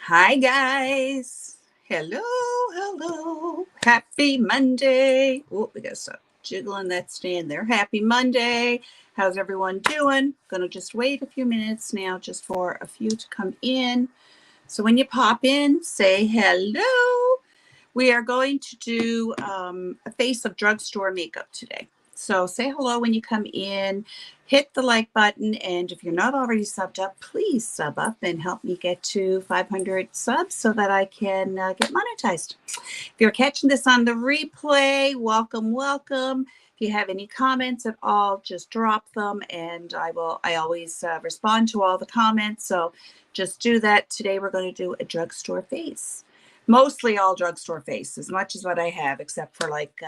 Hi, guys. Hello, hello. Happy Monday. Oh, we got to stop jiggling that stand there. Happy Monday. How's everyone doing? Gonna just wait a few minutes now just for a few to come in. So when you pop in, say hello. We are going to do a face of drugstore makeup today. So say hello when you come in, hit the like button, and if you're not already subbed up, please sub up and help me get to 500 subs so that I can get monetized. If you're catching this on the replay, welcome, welcome. If you have any comments at all, just drop them, and I always respond to all the comments. So just do that. Today we're going to do a drugstore face. Mostly all drugstore face, as much as what I have, except for like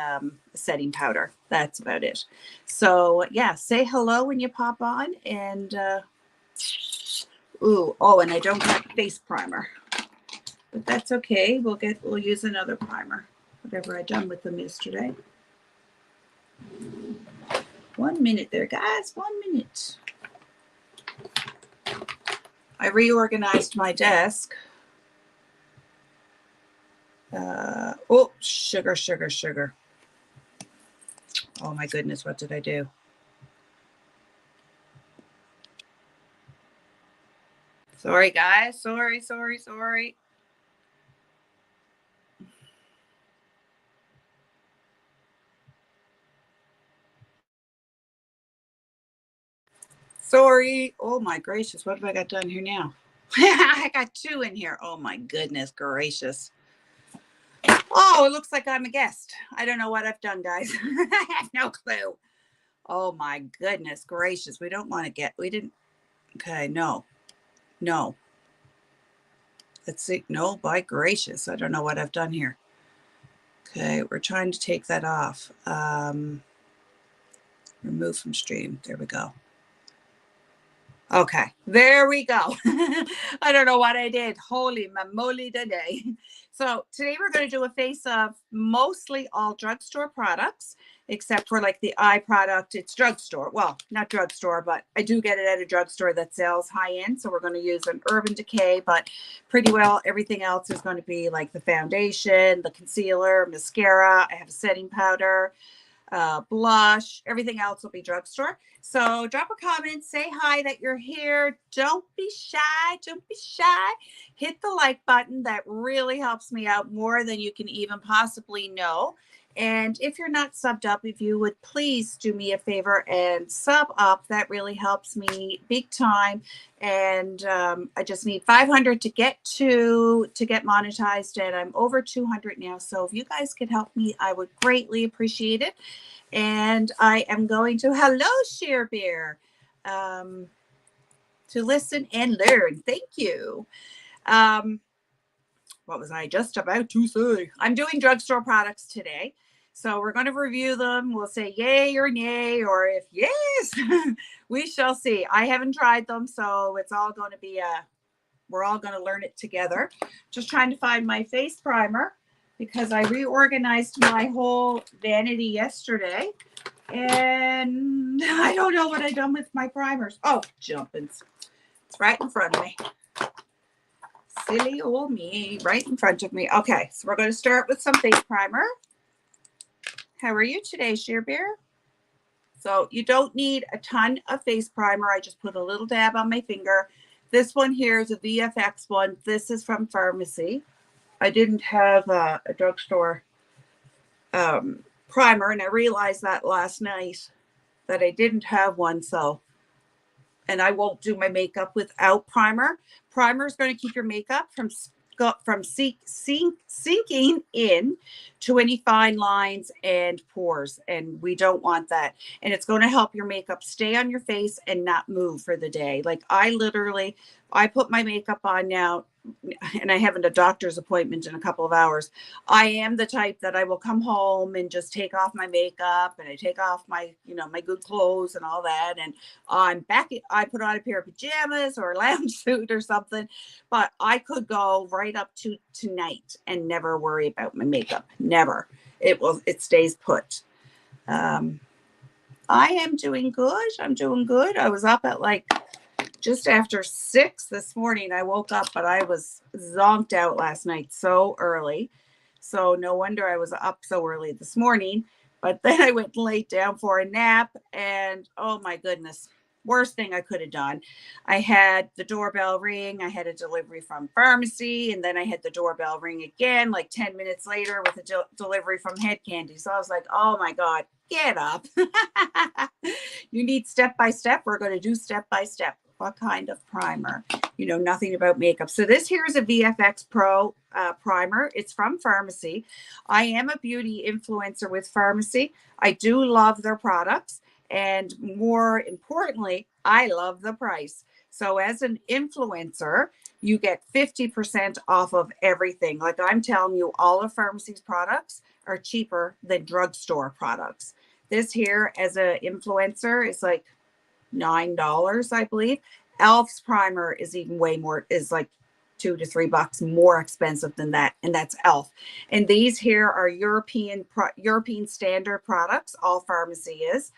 setting powder. That's about it. So yeah, say hello when you pop on. And and I don't have face primer, but that's okay. We'll use another primer, whatever I done with them yesterday. 1 minute there, guys. 1 minute. I reorganized my desk. Sugar. Oh my goodness, what did I do? Sorry, guys. Sorry. Sorry. Oh my gracious, what have I got done here now? I got two in here. Oh my goodness gracious. Oh, it looks like I'm a guest. I don't know what I've done, guys. I have no clue. Oh my goodness gracious. We didn't. Okay, no. Let's see. No, by gracious. I don't know what I've done here. Okay, we're trying to take that off. Remove from stream. There we go. Okay, there we go. I don't know what I did. Holy moly today. So today we're going to do a face of mostly all drugstore products, except for like the eye product. It's drugstore. Well, not drugstore, but I do get it at a drugstore that sells high end. So we're going to use an Urban Decay, but pretty well everything else is going to be like the foundation, the concealer, mascara. I have a setting powder. Blush, everything else will be drugstore. So drop a comment, say hi that you're here. Don't be shy. Hit the like button. That really helps me out more than you can even possibly know. And if you're not subbed up, if you would please do me a favor and sub up, that really helps me big time. And I just need 500 to get monetized, and I'm over 200 now. So if you guys could help me, I would greatly appreciate it. And I am going to Sheer Beer, to listen and learn. Thank you. What was I just about to say? I'm doing drugstore products today. So we're going to review them. We'll say yay or nay, or if yes, we shall see. I haven't tried them, so it's all going to be we're all going to learn it together. Just trying to find my face primer because I reorganized my whole vanity yesterday. And I don't know what I've done with my primers. Oh, jumpins. It's right in front of me. Silly old me, right in front of me. Okay, so we're going to start with some face primer. How are you today, Sheer Beer? So you don't need a ton of face primer. I just put a little dab on my finger. This one here is a VFX one. This is from Farmasi. I didn't have a drugstore primer, and I realized that last night that I didn't have one. So, and I won't do my makeup without primer. Primer is going to keep your makeup from sinking in to any fine lines and pores, and we don't want that. And it's going to help your makeup stay on your face and not move for the day. Like I put my makeup on now, and I have a doctor's appointment in a couple of hours. I am the type that I will come home and just take off my makeup, and I take off my, my good clothes and all that. And I'm back. I put on a pair of pajamas or a lounge suit or something, but I could go right up to tonight and never worry about my makeup. Never. It stays put. I am doing good. I was up at like just after 6 this morning. I woke up, but I was zonked out last night so early. So no wonder I was up so early this morning. But then I went and laid down for a nap, and oh my goodness, worst thing I could have done. I had the doorbell ring. I had a delivery from Farmasi, and then I had the doorbell ring again like 10 minutes later with a delivery from Head Candy. So I was like, oh my God, get up. You need step by step. We're going to do step by step. What kind of primer? You know nothing about makeup. So this here is a VFX Pro primer. It's from Farmasi. I am a beauty influencer with Farmasi. I do love their products. And more importantly, I love the price. So as an influencer, you get 50% off of everything. Like I'm telling you, all of Farmasi's products are cheaper than drugstore products. This here as an influencer is like $9, I believe. Elf's primer is even way more, is like $2 to $3 more expensive than that, and that's Elf. And these here are European standard products. All Farmasi is.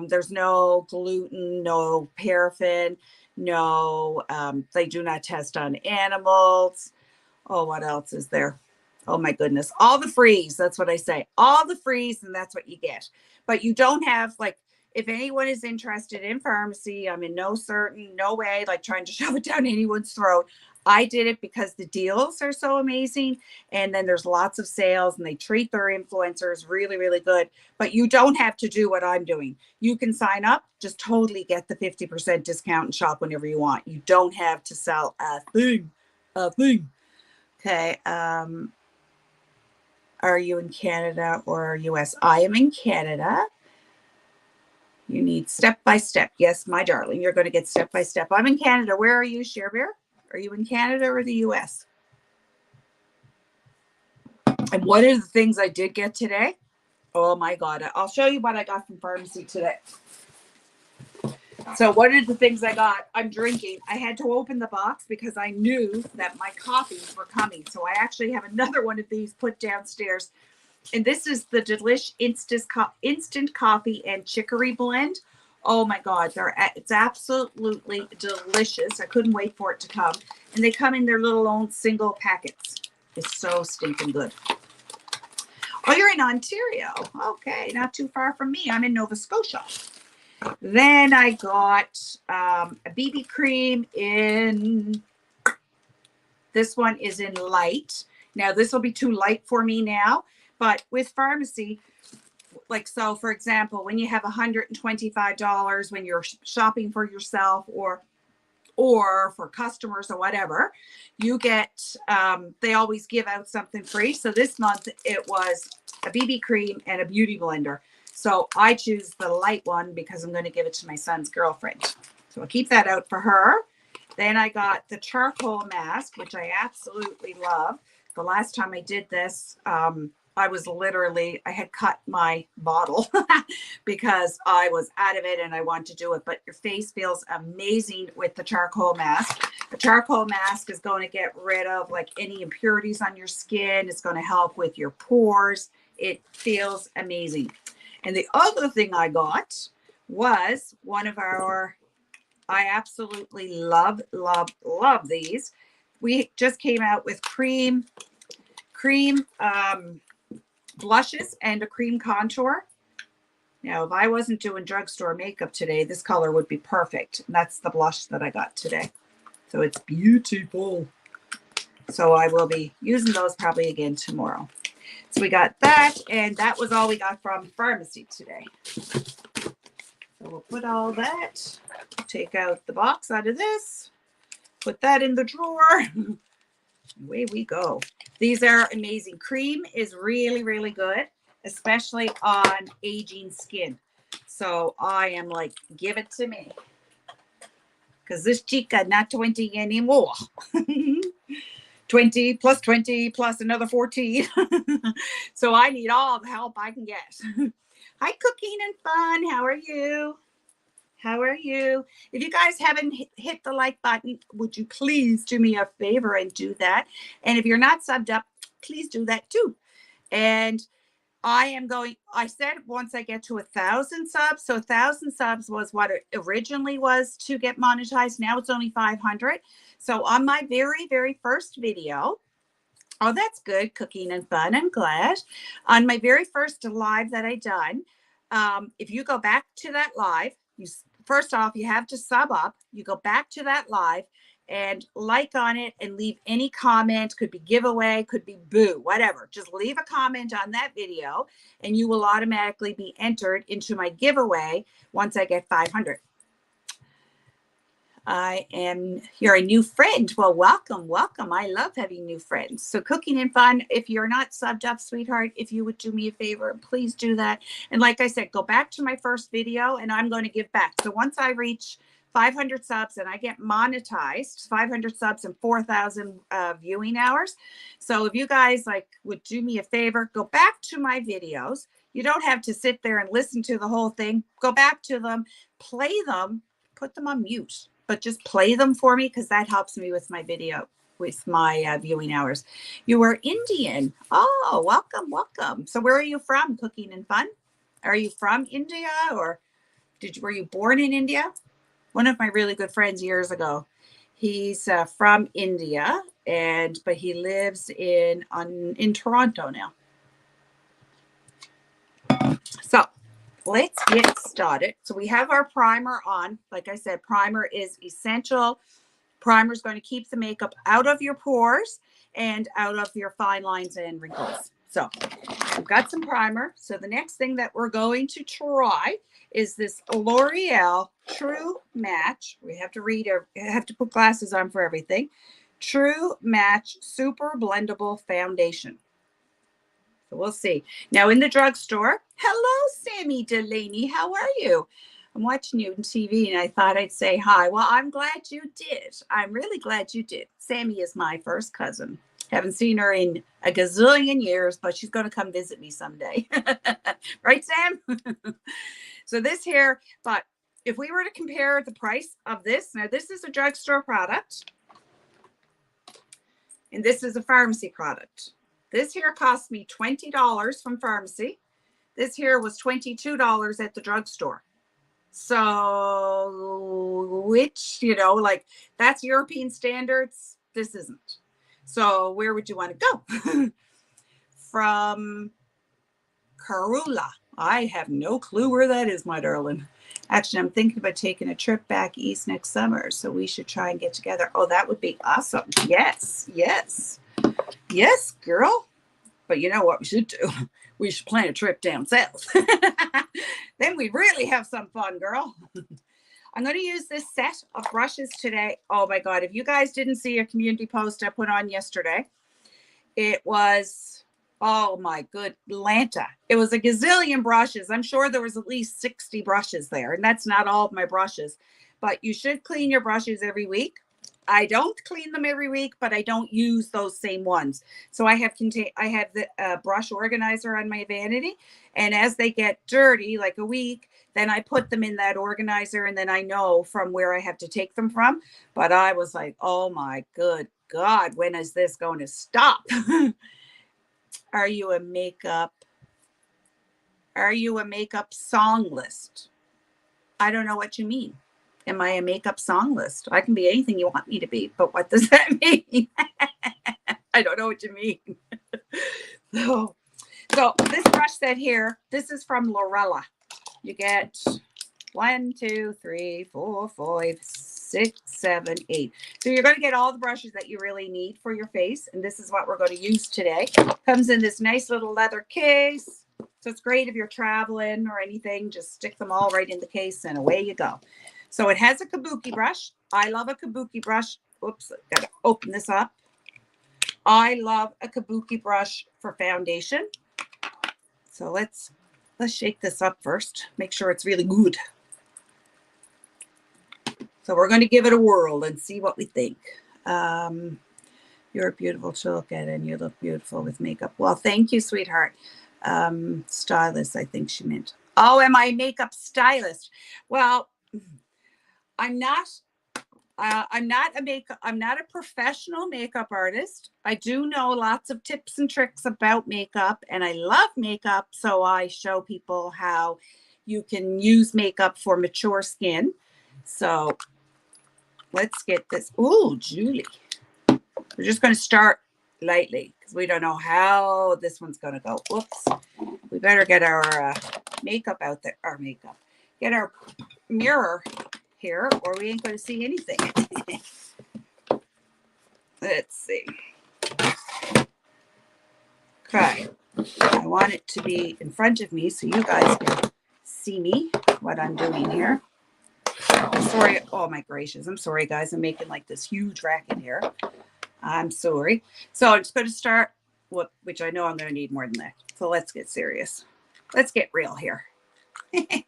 There's no gluten, no paraffin, no. They do not test on animals. Oh, what else is there? Oh my goodness, all the freeze. That's what I say. All the freeze, and that's what you get. But you don't have like. If anyone is interested in Farmasi, I'm in no way like trying to shove it down anyone's throat. I did it because the deals are so amazing. And then there's lots of sales and they treat their influencers really, really good. But you don't have to do what I'm doing. You can sign up, just totally get the 50% discount and shop whenever you want. You don't have to sell a thing. Okay. Are you in Canada or US? I am in Canada. You need step by step. Yes, my darling, you're going to get step by step. I'm in Canada. Where are you, Cher Bear? Are you in Canada or the US? And what are the things I did get today? Oh my God. I'll show you what I got from Farmasi today. So what are the things I got? I'm drinking. I had to open the box because I knew that my coffees were coming. So I actually have another one of these put downstairs. And this is the Delish instant coffee and chicory blend. Oh my God, it's absolutely delicious. I couldn't wait for it to come. And they come in their little own single packets. It's so stinking good. Oh, you're in Ontario. Okay, not too far from me. I'm in Nova Scotia. Then I got a BB cream in, this one is in light. Now this will be too light for me now. But with Farmasi, like, so for example, when you have $125 when you're shopping for yourself or for customers or whatever, you get, they always give out something free. So this month it was a BB cream and a beauty blender. So I choose the light one because I'm going to give it to my son's girlfriend. So I'll keep that out for her. Then I got the charcoal mask, which I absolutely love. The last time I did this, I had cut my bottle because I was out of it and I want to do it. But your face feels amazing with the charcoal mask. The charcoal mask is going to get rid of like any impurities on your skin. It's going to help with your pores. It feels amazing. And the other thing I got was one of our, I absolutely love these. We just came out with cream blushes and a cream contour. Now, if I wasn't doing drugstore makeup today, this color would be perfect. And that's the blush that I got today. So it's beautiful. So I will be using those probably again tomorrow. So we got that, and that was all we got from Farmasi today. So we'll put all that, take out the box out of this, put that in the drawer. Away we go. These are amazing. Cream is really, really good, especially on aging skin. So I am like, give it to me. Because this chica not 20 anymore. 20 plus another 14. So I need all the help I can get. Hi, Cooking and Fun. How are you? How are you? If you guys haven't hit the like button, would you please do me a favor and do that? And if you're not subbed up, please do that too. And I said once I get to 1,000 subs. So 1,000 subs was what it originally was to get monetized. Now it's only 500. So on my very, very first video, oh, that's good. Cooking and fun. I'm glad. On my very first live that I done, if you go back to that live, first off, you have to sub up. You go back to that live and like on it and leave any comment. Could be giveaway, could be boo, whatever. Just leave a comment on that video and you will automatically be entered into my giveaway once I get 500. You're a new friend. Well, welcome, welcome. I love having new friends. So cooking and fun. If you're not subbed up, sweetheart, if you would do me a favor, please do that. And like I said, go back to my first video and I'm going to give back. So once I reach 500 subs and I get monetized, 500 subs and 4,000 viewing hours. So if you guys would do me a favor, go back to my videos. You don't have to sit there and listen to the whole thing. Go back to them, play them, put them on mute. But just play them for me because that helps me with my video, with my viewing hours. You were Indian. Oh, welcome, welcome. So where are you from, Cooking and Fun? Are you from India or were you born in India? One of my really good friends years ago, he's from India, but he lives in Toronto now. So let's get started. So we have our primer on. Like I said, primer is essential. Primer is going to keep the makeup out of your pores and out of your fine lines and wrinkles. So we've got some primer. So the next thing that we're going to try is this L'Oreal True Match. We have to have to put glasses on for everything. True Match Super Blendable Foundation. So we'll see. Now in the drugstore, hello, Sammy Delaney. How are you? I'm watching you on TV and I thought I'd say hi. Well, I'm glad you did. I'm really glad you did. Sammy is my first cousin. Haven't seen her in a gazillion years, but she's going to come visit me someday. Right, Sam? So this here, but if we were to compare the price of this, now this is a drugstore product and this is a pharmacy product. This here cost me $20 from pharmacy. This here was $22 at the drugstore. So, which, that's European standards. This isn't. So where would you want to go? From Karula. I have no clue where that is, my darling. Actually, I'm thinking about taking a trip back east next summer. So we should try and get together. Oh, that would be awesome. Yes, yes. Yes, girl. But you know what we should do? We should plan a trip down south. Then we really have some fun, girl. I'm going to use this set of brushes today. Oh my God. If you guys didn't see a community post I put on yesterday, it was, oh my good Lanta. It was a gazillion brushes. I'm sure there was at least 60 brushes there. And that's not all of my brushes, but you should clean your brushes every week. I don't clean them every week, but I don't use those same ones. So I have the brush organizer on my vanity. And as they get dirty, like a week, then I put them in that organizer and then I know from where I have to take them from. But I was like, oh my good God, when is this going to stop? Are you a makeup song list? I don't know what you mean. Am I a makeup song list? I can be anything you want me to be, but what does that mean? I don't know what you mean. So this brush set here, this is from Lorella. You get 1, 2, 3, 4, 5, 6, 7, 8. So you're going to get all the brushes that you really need for your face. And this is what we're going to use today. Comes in this nice little leather case. So it's great if you're traveling or anything. Just stick them all right in the case and away you go. So it has a kabuki brush. I love a kabuki brush. Oops, I gotta open this up. I love a kabuki brush for foundation. So let's shake this up first. Make sure it's really good. So we're going to give it a whirl and see what we think. You're beautiful to look at and you look beautiful with makeup. Well, thank you, sweetheart. Stylist, I think she meant. Oh, am I a makeup stylist? Well, I'm not I'm not a professional makeup artist. I do know lots of tips and tricks about makeup, and I love makeup. So I show people how you can use makeup for mature skin. So let's get this. Oh, Julie. We're just going to start lightly because we don't know how this one's going to go. Whoops. We better get our makeup out there. Our makeup. Get our mirror here or we ain't going to see anything. Let's see. Okay. I want it to be in front of me so you guys can see me, what I'm doing here. Sorry. Oh my gracious. I'm sorry, guys. I'm making like this huge racket here. I'm sorry. So I'm just going to start, which I know I'm going to need more than that. So let's get serious. Let's get real here. Okay.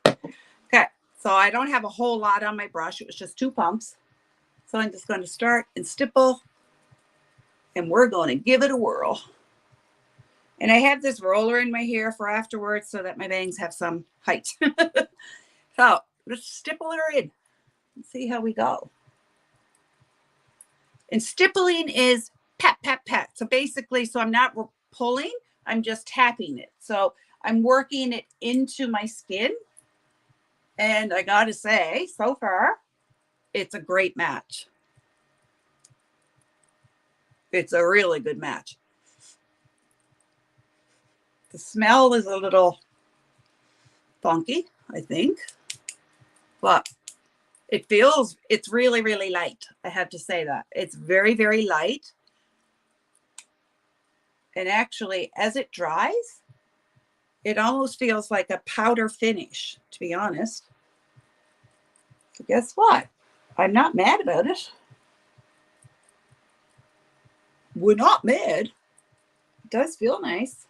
So I don't have a whole lot on my brush. It was just 2 pumps. So I'm just going to start and stipple. And we're going to give it a whirl. And I have this roller in my hair for afterwards so that my bangs have some height. So let's stipple her in and see how we go. And stippling is pat, pat, pat. So basically, so I'm not pulling, I'm just tapping it. So I'm working it into my skin. And I got to say, so far, it's a great match. It's a really good match. The smell is a little funky, I think, but it's really, really light. I have to say that. It's very, very light. And actually, as it dries, it almost feels like a powder finish, to be honest. So guess what? I'm not mad about it. We're not mad. It does feel nice.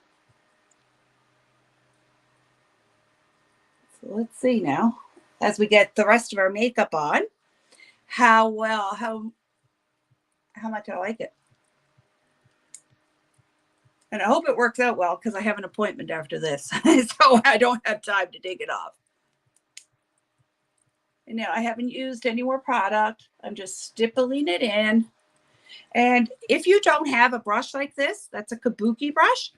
So let's see now, as we get the rest of our makeup on, how much I like it. And I hope it works out well because I have an appointment after this. So I don't have time to take it off. And now I haven't used any more product. I'm just stippling it in. And if you don't have a brush like this, that's a kabuki brush,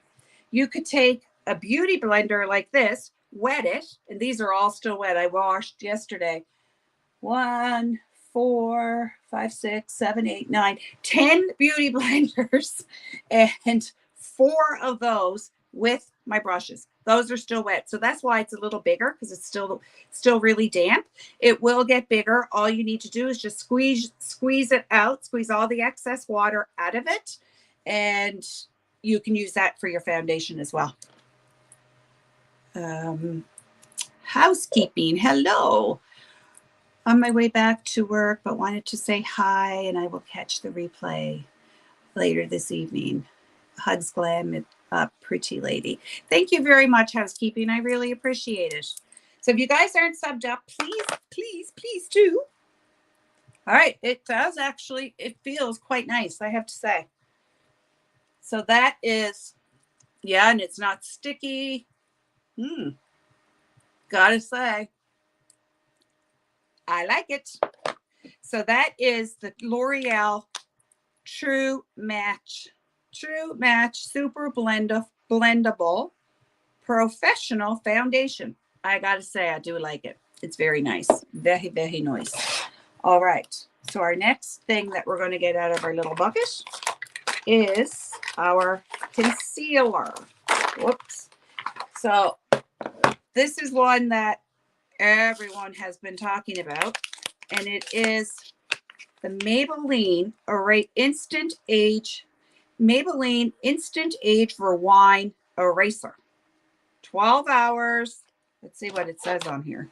you could take a beauty blender like this, wet it, and these are all still wet. I washed yesterday. 1, 4, 5, 6, 7, 8, 9, 10 beauty blenders, and 4 of those with my brushes. Those are still wet. So that's why it's a little bigger because it's still really damp. It will get bigger. All you need to do is just squeeze it out, squeeze all the excess water out of it. And you can use that for your foundation as well. Housekeeping. Hello. On my way back to work, but wanted to say hi, and I will catch the replay later this evening. Hugs, Glam, pretty lady. Thank you very much, housekeeping. I really appreciate it. So if you guys aren't subbed up, please, please, please do. All right. It does actually, it feels quite nice, I have to say. So that is, yeah, and it's not sticky. Gotta say, I like it. So that is the L'Oreal True Match Super Blendable Professional Foundation. I gotta say, I do like it. It's very nice. Very, very nice. All right. So our next thing that we're going to get out of our little bucket is our concealer. Whoops. So this is one that everyone has been talking about, and it is the Maybelline Instant Age Rewind Eraser. 12 hours. Let's see what it says on here.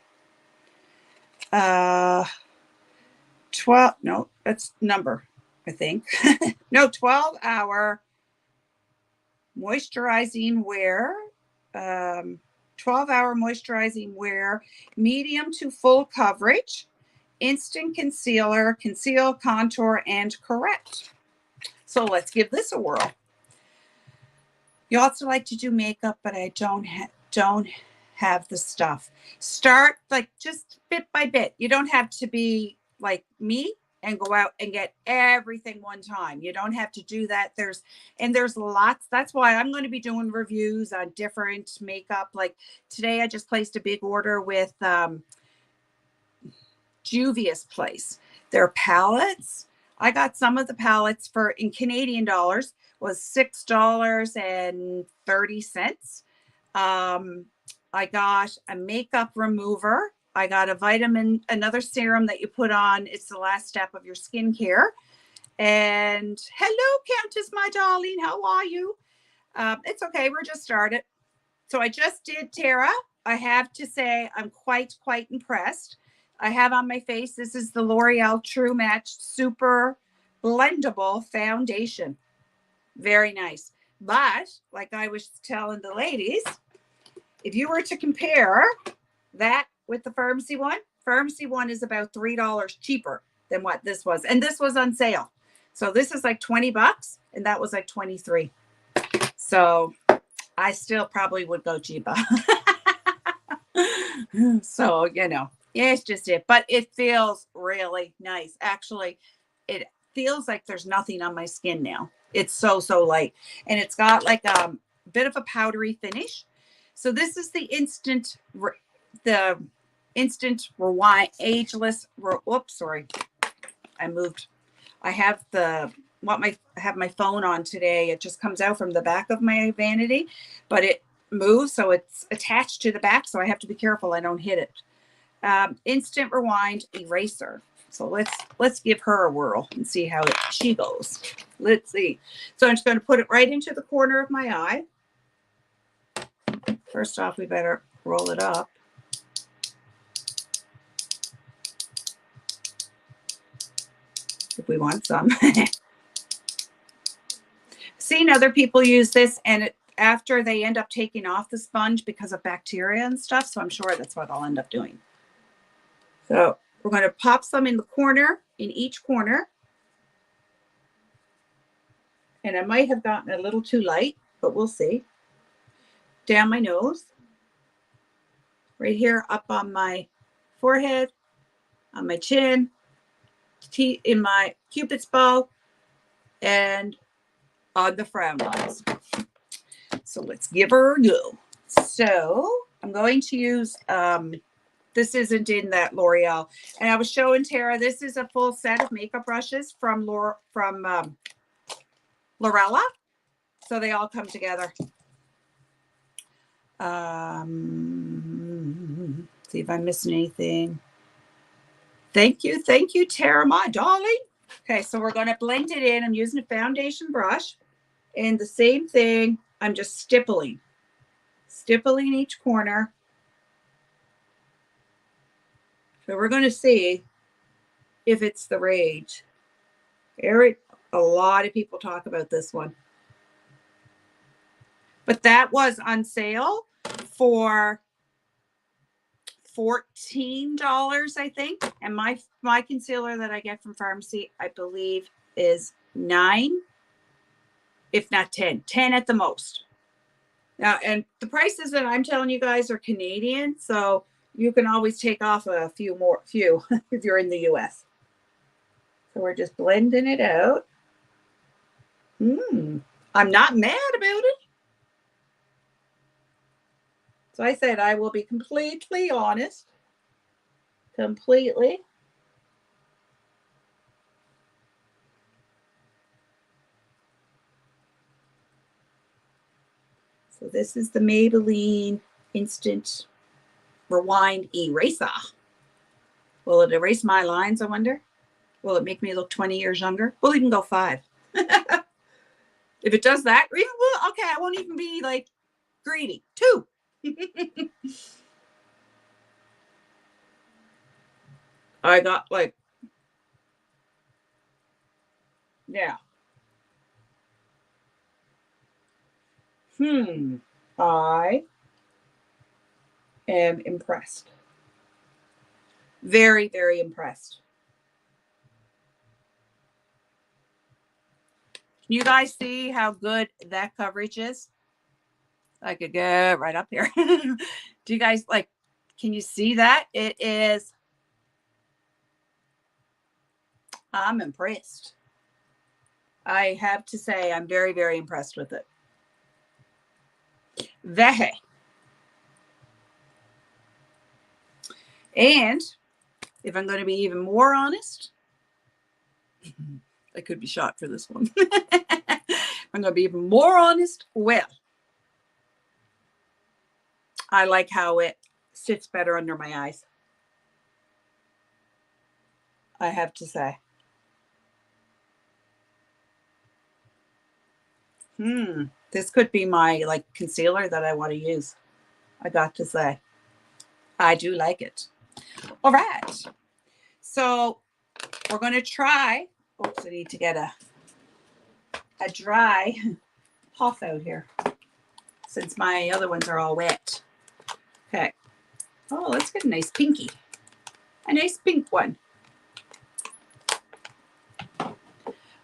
12, no, that's number, I think. No, 12-hour moisturizing wear. 12-hour moisturizing wear, medium to full coverage, instant concealer, conceal, contour, and correct. So let's give this a whirl. You also like to do makeup, but I don't have the stuff. Start like just bit by bit. You don't have to be like me and go out and get everything one time. You don't have to do that. There's lots. That's why I'm going to be doing reviews on different makeup. Like today, I just placed a big order with Juvia's Place. Their palettes. I got some of the palettes for, in Canadian dollars, was $6.30. I got a makeup remover. I got a vitamin, another serum that you put on. It's the last step of your skincare. And hello, Countess, my darling. How are you? It's okay. We're just started. So I just did Tara. I have to say I'm quite impressed. I have on my face, this is the L'Oreal True Match Super Blendable Foundation. Very nice. But like I was telling the ladies, if you were to compare that with the Farmasi one is about $3 cheaper than what this was. And this was on sale. So this is like $20 and that was like 23. So I still probably would go cheaper. So, you know, yeah, it's just it. But it feels really nice. Actually, it feels like there's nothing on my skin now. It's so light. And it's got like a bit of a powdery finish. So this is the instant rewind ageless. Whoops, sorry. I moved. I have I have my phone on today. It just comes out from the back of my vanity, but it moves, so it's attached to the back. So I have to be careful I don't hit it. Instant rewind eraser. So let's give her a whirl and see how she goes. Let's see. So I'm just going to put it right into the corner of my eye. First off, we better roll it up. If we want some. Seen other people use this, and after they end up taking off the sponge because of bacteria and stuff. So I'm sure that's what I'll end up doing. So we're going to pop some in the corner, in each corner. And I might have gotten a little too light, but we'll see. Down my nose. Right here, up on my forehead, on my chin, in my Cupid's bow, and on the frown lines. So let's give her a go. So I'm going to use, this isn't in that L'Oreal. And I was showing Tara, this is a full set of makeup brushes from Lorella. So they all come together. See if I'm missing anything. Thank you, Tara, my darling. Okay, so we're going to blend it in. I'm using a foundation brush. And the same thing, I'm just stippling each corner. So we're going to see if it's the rage. Eric, a lot of people talk about this one. But that was on sale for $14, I think. And my concealer that I get from Farmasi, I believe, is $9, if not 10 at the most. Now, and the prices that I'm telling you guys are Canadian, so you can always take off a few if you're in the US. So we're just blending it out. I'm not mad about it. So I said I will be completely honest. Completely. So this is the Maybelline Instant Rewind Eraser. Will it erase my lines, I wonder? Will it make me look 20 years younger? We'll even go 5. If it does that, okay, I won't even be like greedy. 2. I got like, yeah. I am impressed. Very, very impressed. Can you guys see how good that coverage is? I could go right up here. Do you guys like, can you see that? It is, I'm impressed. I have to say I'm very, very impressed with it. Very. And if I'm going to be even more honest, I could be shot for this one. I'm going to be even more honest. Well, I like how it sits better under my eyes. I have to say. This could be my like concealer that I want to use. I got to say. I do like it. All right. So we're going to try. Oops, I need to get a dry puff out here since my other ones are all wet. Okay. Oh, let's get a nice pinky. A nice pink one.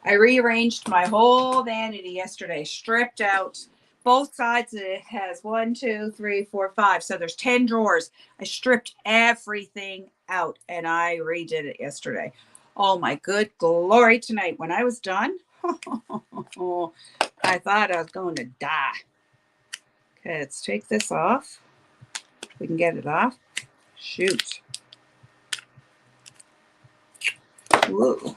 I rearranged my whole vanity yesterday, stripped out both sides. It has 1, 2, 3, 4, 5. So there's 10 drawers. I stripped everything out and I redid it yesterday. Oh my good glory tonight. When I was done, I thought I was going to die. Okay, let's take this off. We can get it off. Shoot. Whoa.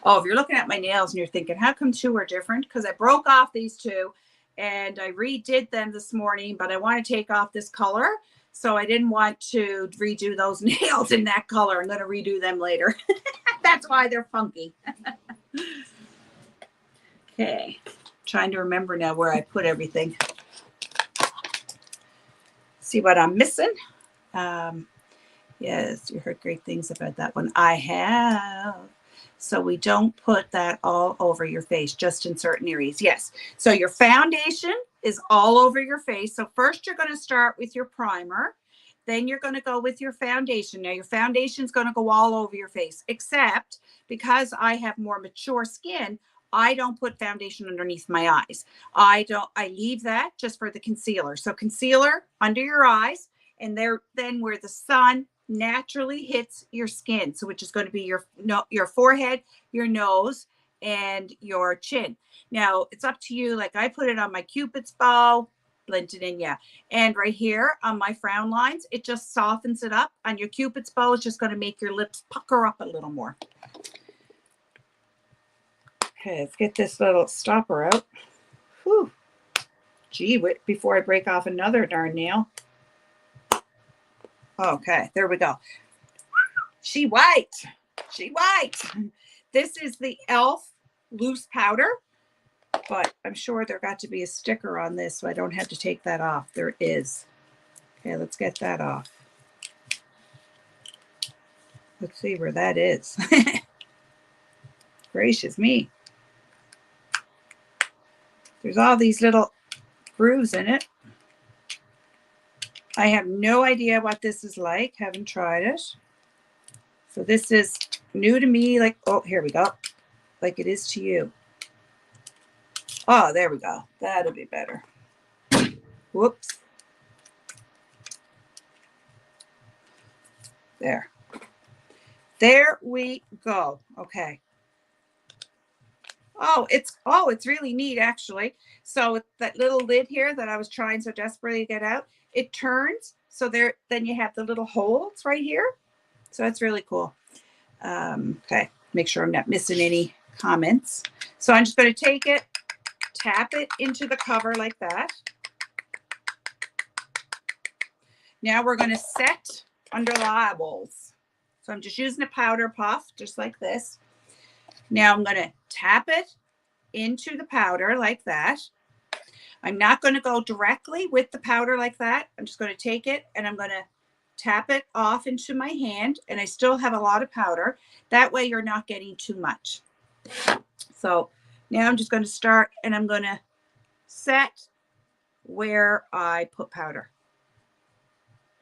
Oh, if you're looking at my nails and you're thinking, how come two are different? Because I broke off these two and I redid them this morning, but I want to take off this color. So I didn't want to redo those nails in that color. I'm going to redo them later. That's why they're funky. Okay. Trying to remember now where I put everything. See what I'm missing? Yes, you heard great things about that one. I have. So we don't put that all over your face, just in certain areas. Yes. So your foundation is all over your face. So first you're going to start with your primer. Then you're going to go with your foundation. Now your foundation is going to go all over your face, except because I have more mature skin, I don't put foundation underneath my eyes. I leave that just for the concealer. So concealer under your eyes, and then where the sun naturally hits your skin, so which is going to be your forehead, your nose, and your chin. Now it's up to you. Like I put it on my Cupid's bow, blend it in, yeah. And right here on my frown lines, it just softens it up. On your Cupid's bow, it's just going to make your lips pucker up a little more. Okay, let's get this little stopper out. Whew. Gee, before I break off another darn nail. Okay, there we go. She white. She white. This is the e.l.f. loose powder, but I'm sure there got to be a sticker on this, so I don't have to take that off. There is. Okay, let's get that off. Let's see where that is. Gracious me. There's all these little grooves in it. I have no idea what this is like. Haven't tried it. So this is new to me. Like, oh, here we go. Like it is to you. Oh, there we go. That'll be better. Whoops. There. There we go. Okay. Oh, it's really neat actually. So that little lid here that I was trying so desperately to get out, it turns. So then you have the little holes right here. So that's really cool. Okay, make sure I'm not missing any comments. So I'm just going to take it, tap it into the cover like that. Now we're going to set under the eyeballs. So I'm just using a powder puff, just like this. Now I'm going to tap it into the powder like that. I'm not going to go directly with the powder like that. I'm just going to take it and I'm going to tap it off into my hand, and I still have a lot of powder. That way you're not getting too much. So now I'm just going to start and I'm going to set where I put powder.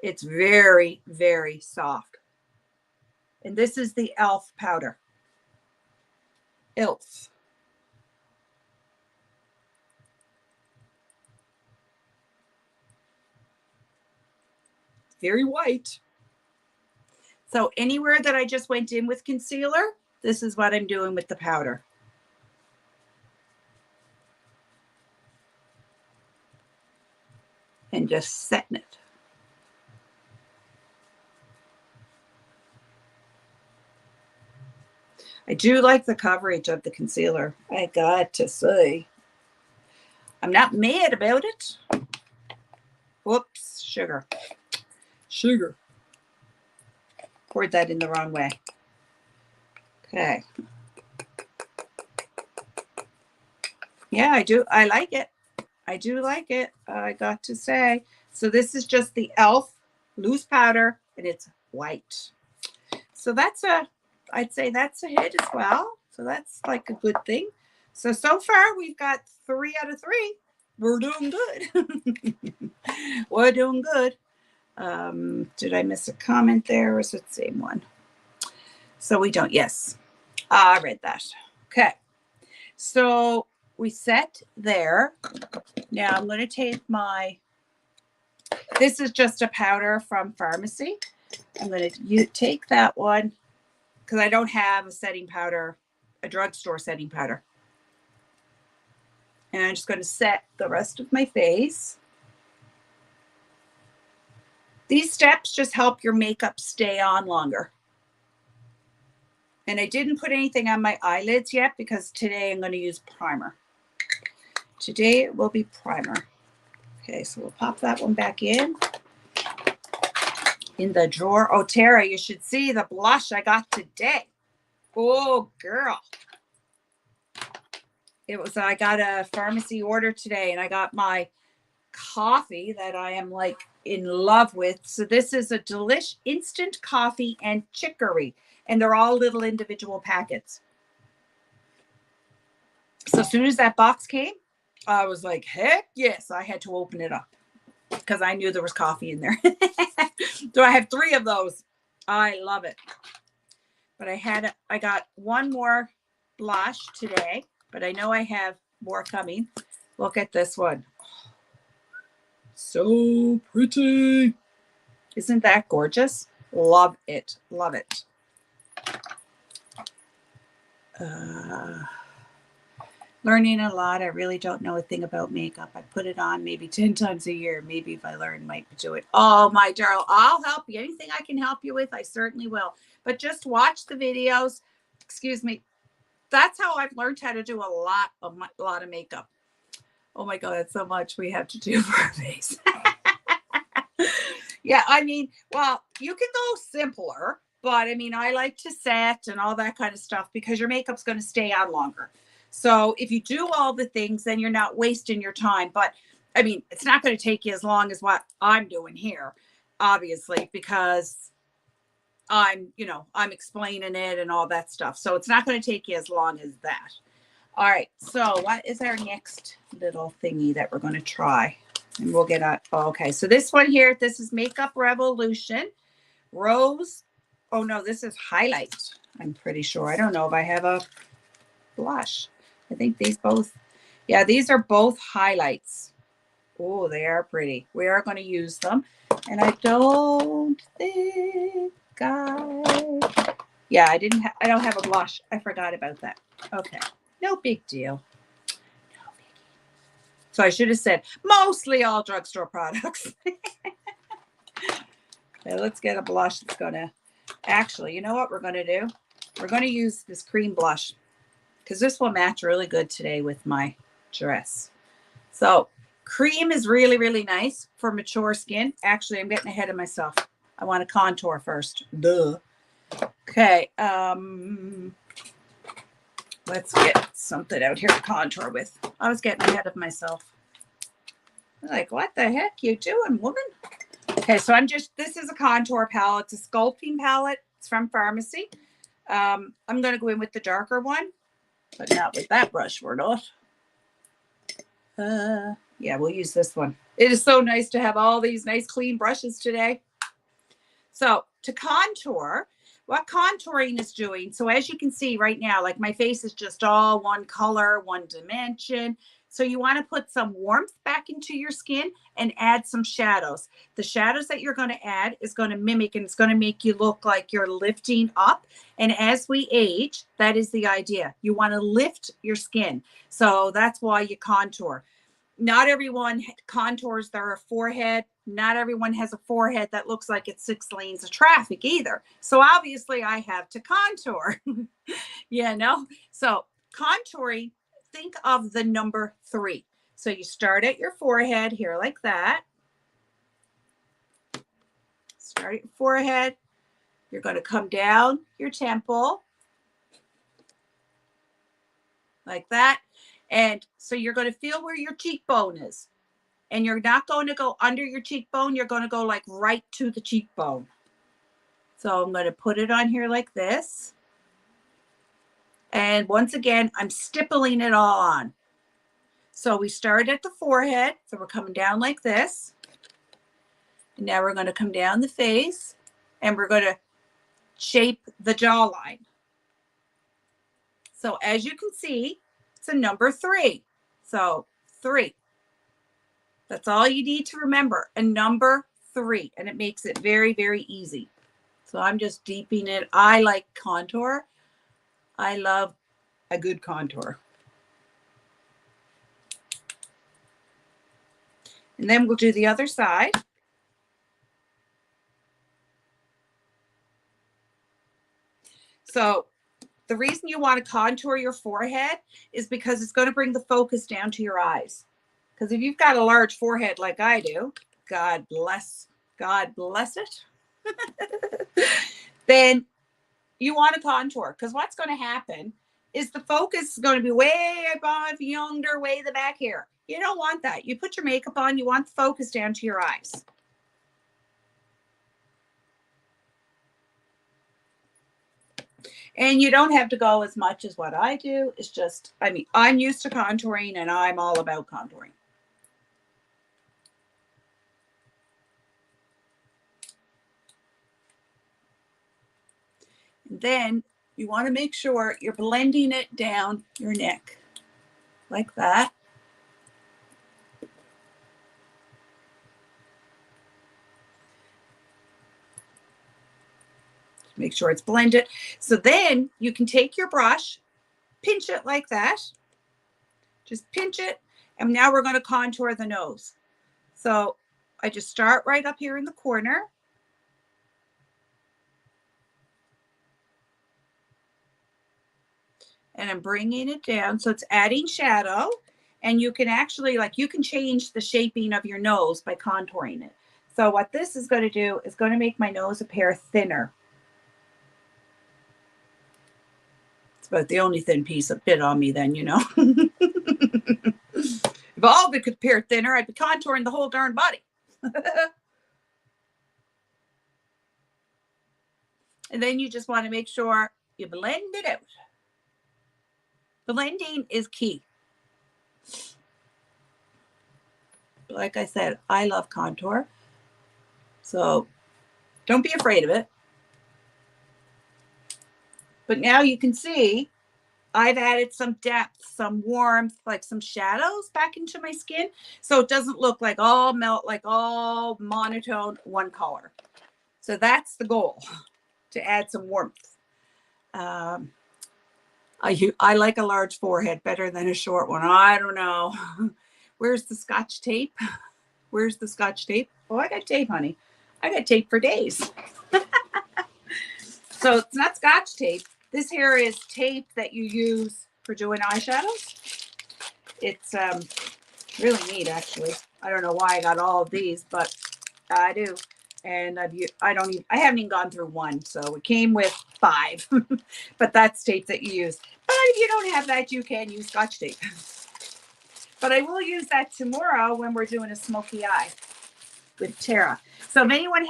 It's very, very soft. And this is the e.l.f. powder. e.l.f. Very white. So anywhere that I just went in with concealer, this is what I'm doing with the powder. And just setting it. I do like the coverage of the concealer, I got to say. I'm not mad about it. Whoops, sugar. Sugar. Poured that in the wrong way. Okay. Yeah, I do. I like it. I do like it. I got to say. So this is just the e.l.f. loose powder, and it's white. So that's I'd say that's a hit as well. So that's like a good thing. So far we've got 3 out of 3. We're doing good. We're doing good. Did I miss a comment there? Or is it the same one? So we don't. Yes, I read that. Okay. So we set there. Now I'm going to take this is just a powder from Farmasi. I'm going to take that one because I don't have a setting powder, a drugstore setting powder. And I'm just going to set the rest of my face. These steps just help your makeup stay on longer. And I didn't put anything on my eyelids yet because today I'm going to use primer. Today it will be primer. Okay, so we'll pop that one back in the drawer. Oh, Tara, you should see the blush I got today. Oh, girl. I got a Farmasi order today, and I got my coffee that I am like in love with. So this is a Delish instant coffee and chicory, and they're all little individual packets. So as soon as that box came, I was like, heck yes, I had to open it up because I knew there was coffee in there. So I have 3 of those. I love it. But I got one more blush today, but I know I have more coming. Look at this one. So pretty. Isn't that gorgeous? Love it. Love it. Learning a lot. I really don't know a thing about makeup. I put it on maybe 10 times a year. Maybe if I learn, might do it. Oh, my darling, I'll help you. Anything I can help you with, I certainly will. But just watch the videos. Excuse me. That's how I've learned how to do a lot of makeup. Oh my God, that's so much we have to do for our face. Yeah, I mean, well, you can go simpler, but I mean, I like to set and all that kind of stuff because your makeup's going to stay on longer. So if you do all the things, then you're not wasting your time. But I mean, it's not going to take you as long as what I'm doing here, obviously, because I'm explaining it and all that stuff. So it's not going to take you as long as that. All right. So what is our next little thingy that we're going to try? And we'll get okay. So this one here, this is Makeup Revolution Rose. Oh no, this is highlight. I'm pretty sure. I don't know if I have a blush. I think these both, yeah, these are both highlights. Oh, they are pretty. We are going to use them. And I don't think I don't have a blush. I forgot about that. Okay. No big deal. No biggie. So I should have said mostly all drugstore products. Okay, let's get a blush that's going to, actually, you know what we're going to do? We're going to use this cream blush because this will match really good today with my dress. So cream is really, really nice for mature skin. Actually, I'm getting ahead of myself. I want to contour first. Duh. Okay. Let's get something out here to contour with. I was getting ahead of myself. Like, what the heck you doing, woman? Okay, so this is a contour palette. It's a sculpting palette. It's from Farmasi. I'm going to go in with the darker one, but not with that brush. We're not. Yeah, we'll use this one. It is so nice to have all these nice clean brushes today. So to contour, what contouring is doing, so as you can see right now, like my face is just all one color, one dimension. So you want to put some warmth back into your skin and add some shadows. The shadows that you're going to add is going to mimic, and it's going to make you look like you're lifting up. And as we age, that is the idea. You want to lift your skin. So that's why you contour. Not everyone contours their forehead. Not everyone has a forehead that looks like it's 6 lanes of traffic either. So obviously I have to contour, So contouring, think of the number 3. So you start at your forehead here like that. Start at your forehead. You're going to come down your temple like that. And so you're going to feel where your cheekbone is. And you're not going to go under your cheekbone. You're going to go like right to the cheekbone. So I'm going to put it on here like this. And once again, I'm stippling it all on. So we started at the forehead. So we're coming down like this. And now we're going to come down the face. And we're going to shape the jawline. So as you can see, it's a number 3. So 3. That's all you need to remember, a number 3, and it makes it very, very easy. So I'm just deepening it. I like contour. I love a good contour. And then we'll do the other side. So the reason you want to contour your forehead is because it's going to bring the focus down to your eyes. Because if you've got a large forehead like I do, God bless it, then you want to contour. Because what's going to happen is the focus is going to be way above yonder, way the back here. You don't want that. You put your makeup on, you want the focus down to your eyes. And you don't have to go as much as what I do. It's just, I'm used to contouring and I'm all about contouring. Then you want to make sure you're blending it down your neck like that. Make sure it's blended. So then you can take your brush, pinch it like that. Just pinch it. And now we're going to contour the nose. So I just start right up here in the corner. And I'm bringing it down. So it's adding shadow. And you can actually, you can change the shaping of your nose by contouring it. So what this is going to do is going to make my nose appear thinner. It's about the only thin piece of bit on me then, If all of it could appear thinner, I'd be contouring the whole darn body. And then you just want to make sure you blend it out. Blending is key. Like I said, I love contour. So don't be afraid of it. But now you can see I've added some depth, some warmth, like some shadows back into my skin. So it doesn't look like all monotone one color. So that's the goal, to add some warmth. I like a large forehead better than a short one. I don't know. Where's the Scotch tape? Where's the Scotch tape? Oh, I got tape, honey. I got tape for days. So it's not Scotch tape. This here is tape that you use for doing eyeshadows. It's really neat, actually. I don't know why I got all of these, but I do. And I haven't even gone through one. So it came with 5, but that's tape that you use. But if you don't have that, you can use Scotch tape. But I will use that tomorrow when we're doing a smoky eye with Tara. So if anyone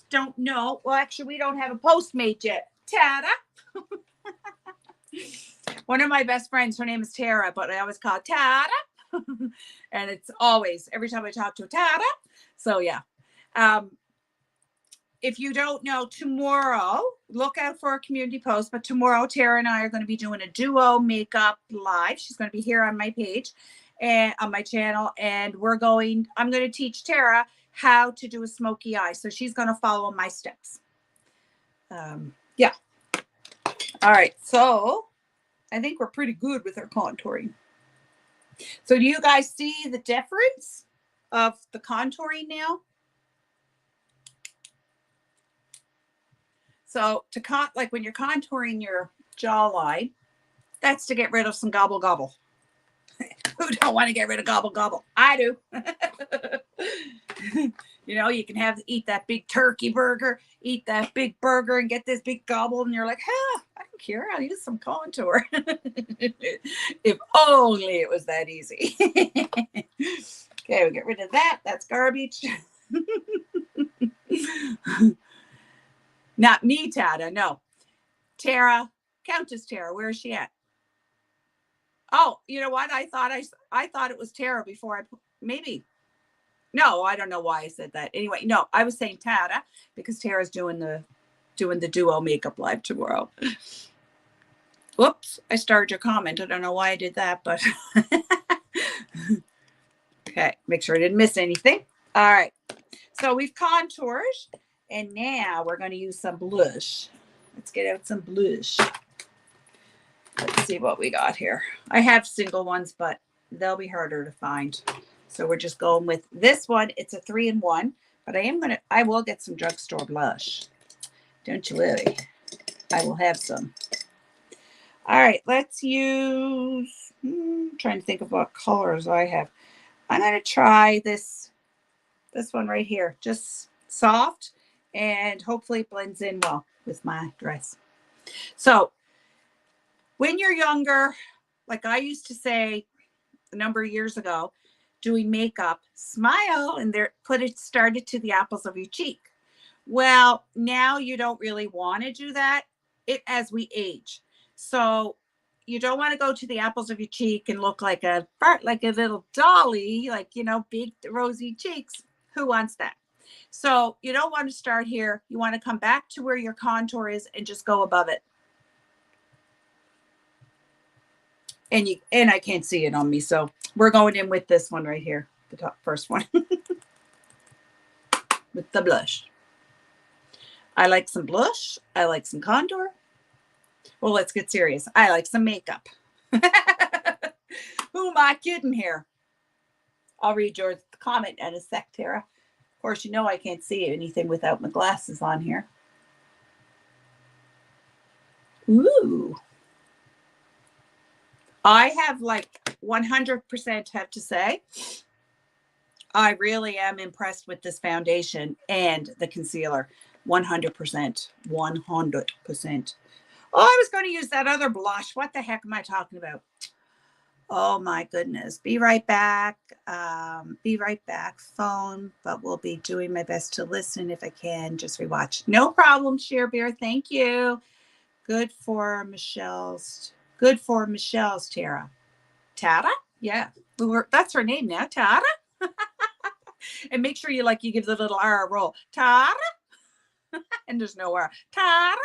don't know, well, actually, we don't have a Postmate yet. Tara. One of my best friends, her name is Tara, but I always call her Tara. And it's always, every time I talk to her, Tara. So yeah. If you don't know, tomorrow, look out for a community post, but tomorrow Tara and I are going to be doing a duo makeup live. She's going to be here on my page. and on my channel, and I'm going to teach Tara how to do a smoky eye. So she's going to follow my steps. Yeah. All right. So I think we're pretty good with our contouring. So do you guys see the difference of the contouring now? So like when you're contouring your jawline, that's to get rid of some gobble gobble. Who don't want to get rid of gobble gobble? I do. You know, you can eat that big turkey burger, eat that big burger and get this big gobble, and you're like, I don't care. I'll use some contour. If only it was that easy. Okay, we get rid of that. That's garbage. Not me, Tada. No. Tara, Countess Tara, where is she at? Oh, you know what? I thought it was Tara before maybe. No, I don't know why I said that. Anyway, no, I was saying Tada because Tara's doing the duo makeup live tomorrow. Whoops, I started your comment. I don't know why I did that, but okay, make sure I didn't miss anything. All right, so we've contoured, and now we're going to use some blush. Let's get out some blush. Let's see what we got here. I have single ones, but they'll be harder to find. So we're just going with this one. It's a 3-in-1, but I will get some drugstore blush. Don't you worry. I will have some. All right, let's use, trying to think of what colors I have. I'm going to try this one right here. Just soft, and hopefully it blends in well with my dress. So when you're younger, like I used to say a number of years ago, doing makeup, smile, and start it to the apples of your cheek. Well, now you don't really want to do that as we age. So you don't want to go to the apples of your cheek and look like a little dolly, like, you know, big rosy cheeks. Who wants that? So you don't want to start here. You want to come back to where your contour is and just go above it. And I can't see it on me, so we're going in with this one right here, the first one, with the blush. I like some blush. I like some contour. Well, let's get serious. I like some makeup. Who am I kidding here? I'll read your comment in a sec, Tara. Of course, you know I can't see anything without my glasses on here. Ooh. I have like 100% have to say, I really am impressed with this foundation and the concealer. 100%. 100%. Oh, I was going to use that other blush. What the heck am I talking about? Oh my goodness. Be right back. Be right back. Phone, but we'll be doing my best to listen if I can. Just rewatch. No problem, Sheer Beer. Thank you. Good for Michelle's, Tara. Tara? Yeah. That's her name now. Tara? And make sure you give the little R roll. Tara? And there's no R. Tara?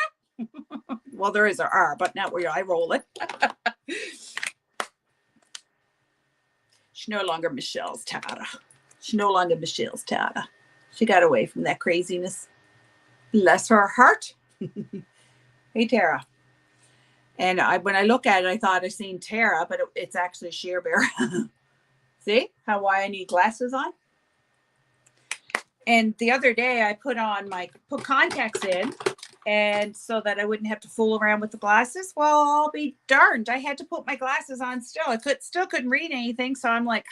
Well, there is an R, but not where I roll it. She's no longer Michelle's Tara. She's no longer Michelle's Tara. She got away from that craziness. Bless her heart. Hey, Tara. And when I look at it, I thought I seen Tara, but it's actually Sheer Bear. See why I need glasses on? And the other day I put contacts in, and so that I wouldn't have to fool around with the glasses. Well, I'll be darned. I had to put my glasses on still. I still couldn't read anything. So I'm like,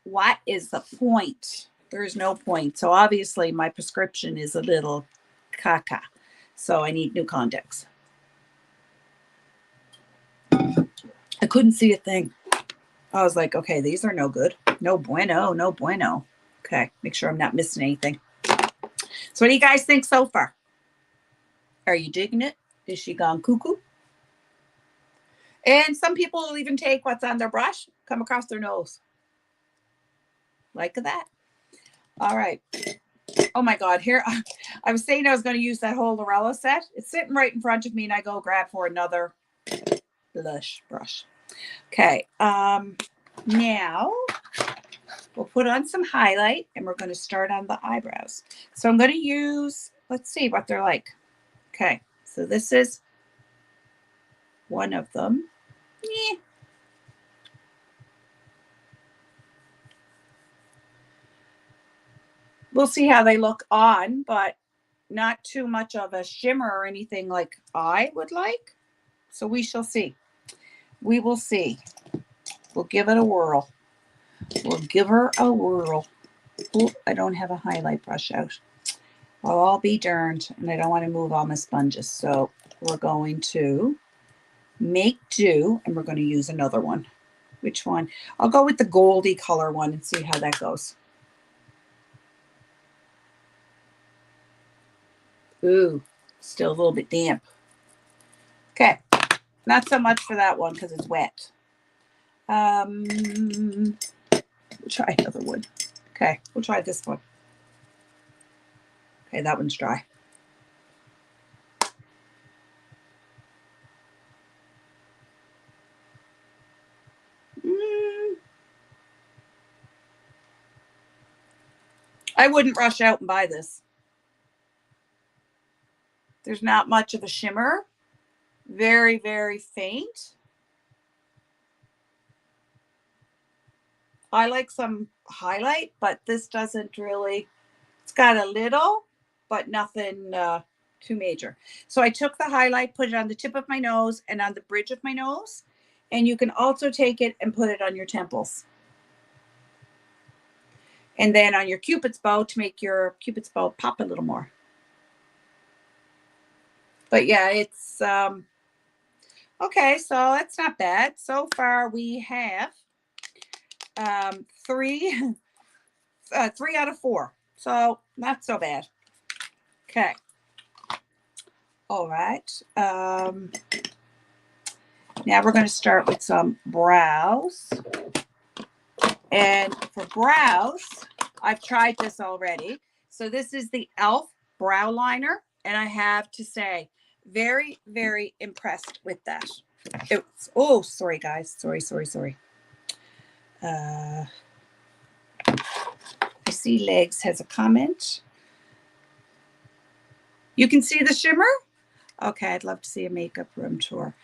what is the point? There is no point. So obviously my prescription is a little caca. So I need new contacts. I couldn't see a thing. I was like, okay, these are no good. No bueno, no bueno. Okay, make sure I'm not missing anything. So what do you guys think so far? Are you digging it? Is she gone cuckoo? And some people will even take what's on their brush, come across their nose. Like that. All right. Oh my God, here, I was saying I was going to use that whole Lorella set. It's sitting right in front of me, and I go grab for another blush brush. Okay. Now we'll put on some highlight and we're going to start on the eyebrows. So I'm going to use, let's see what they're like. Okay, so this is one of them. Yeah. We'll see how they look on, but not too much of a shimmer or anything like I would like. So we shall see. We will see. We'll give it a whirl. We'll give her a whirl. Oh, I don't have a highlight brush out. Well, I'll be darned, and I don't want to move all my sponges. So we're going to make do, and we're going to use another one. Which one? I'll go with the goldy color one and see how that goes. Ooh, still a little bit damp. Okay, not so much for that one because it's wet. We'll try another one. Okay, we'll try this one. Okay, that one's dry. I wouldn't rush out and buy this. There's not much of a shimmer. Very, very faint. I like some highlight, but this doesn't really, it's got a little, but nothing too major. So I took the highlight, put it on the tip of my nose and on the bridge of my nose. And you can also take it and put it on your temples. And then on your Cupid's bow to make your Cupid's bow pop a little more. But yeah, it's, okay, so that's not bad. So far we have 3 out of 4. So not so bad. Okay. All right. Now we're going to start with some brows. And for brows, I've tried this already. So this is the e.l.f. brow liner. And I have to say, very, very impressed with that. It's, oh, sorry, guys. Sorry. I see Legs has a comment. You can see the shimmer? Okay, I'd love to see a makeup room tour.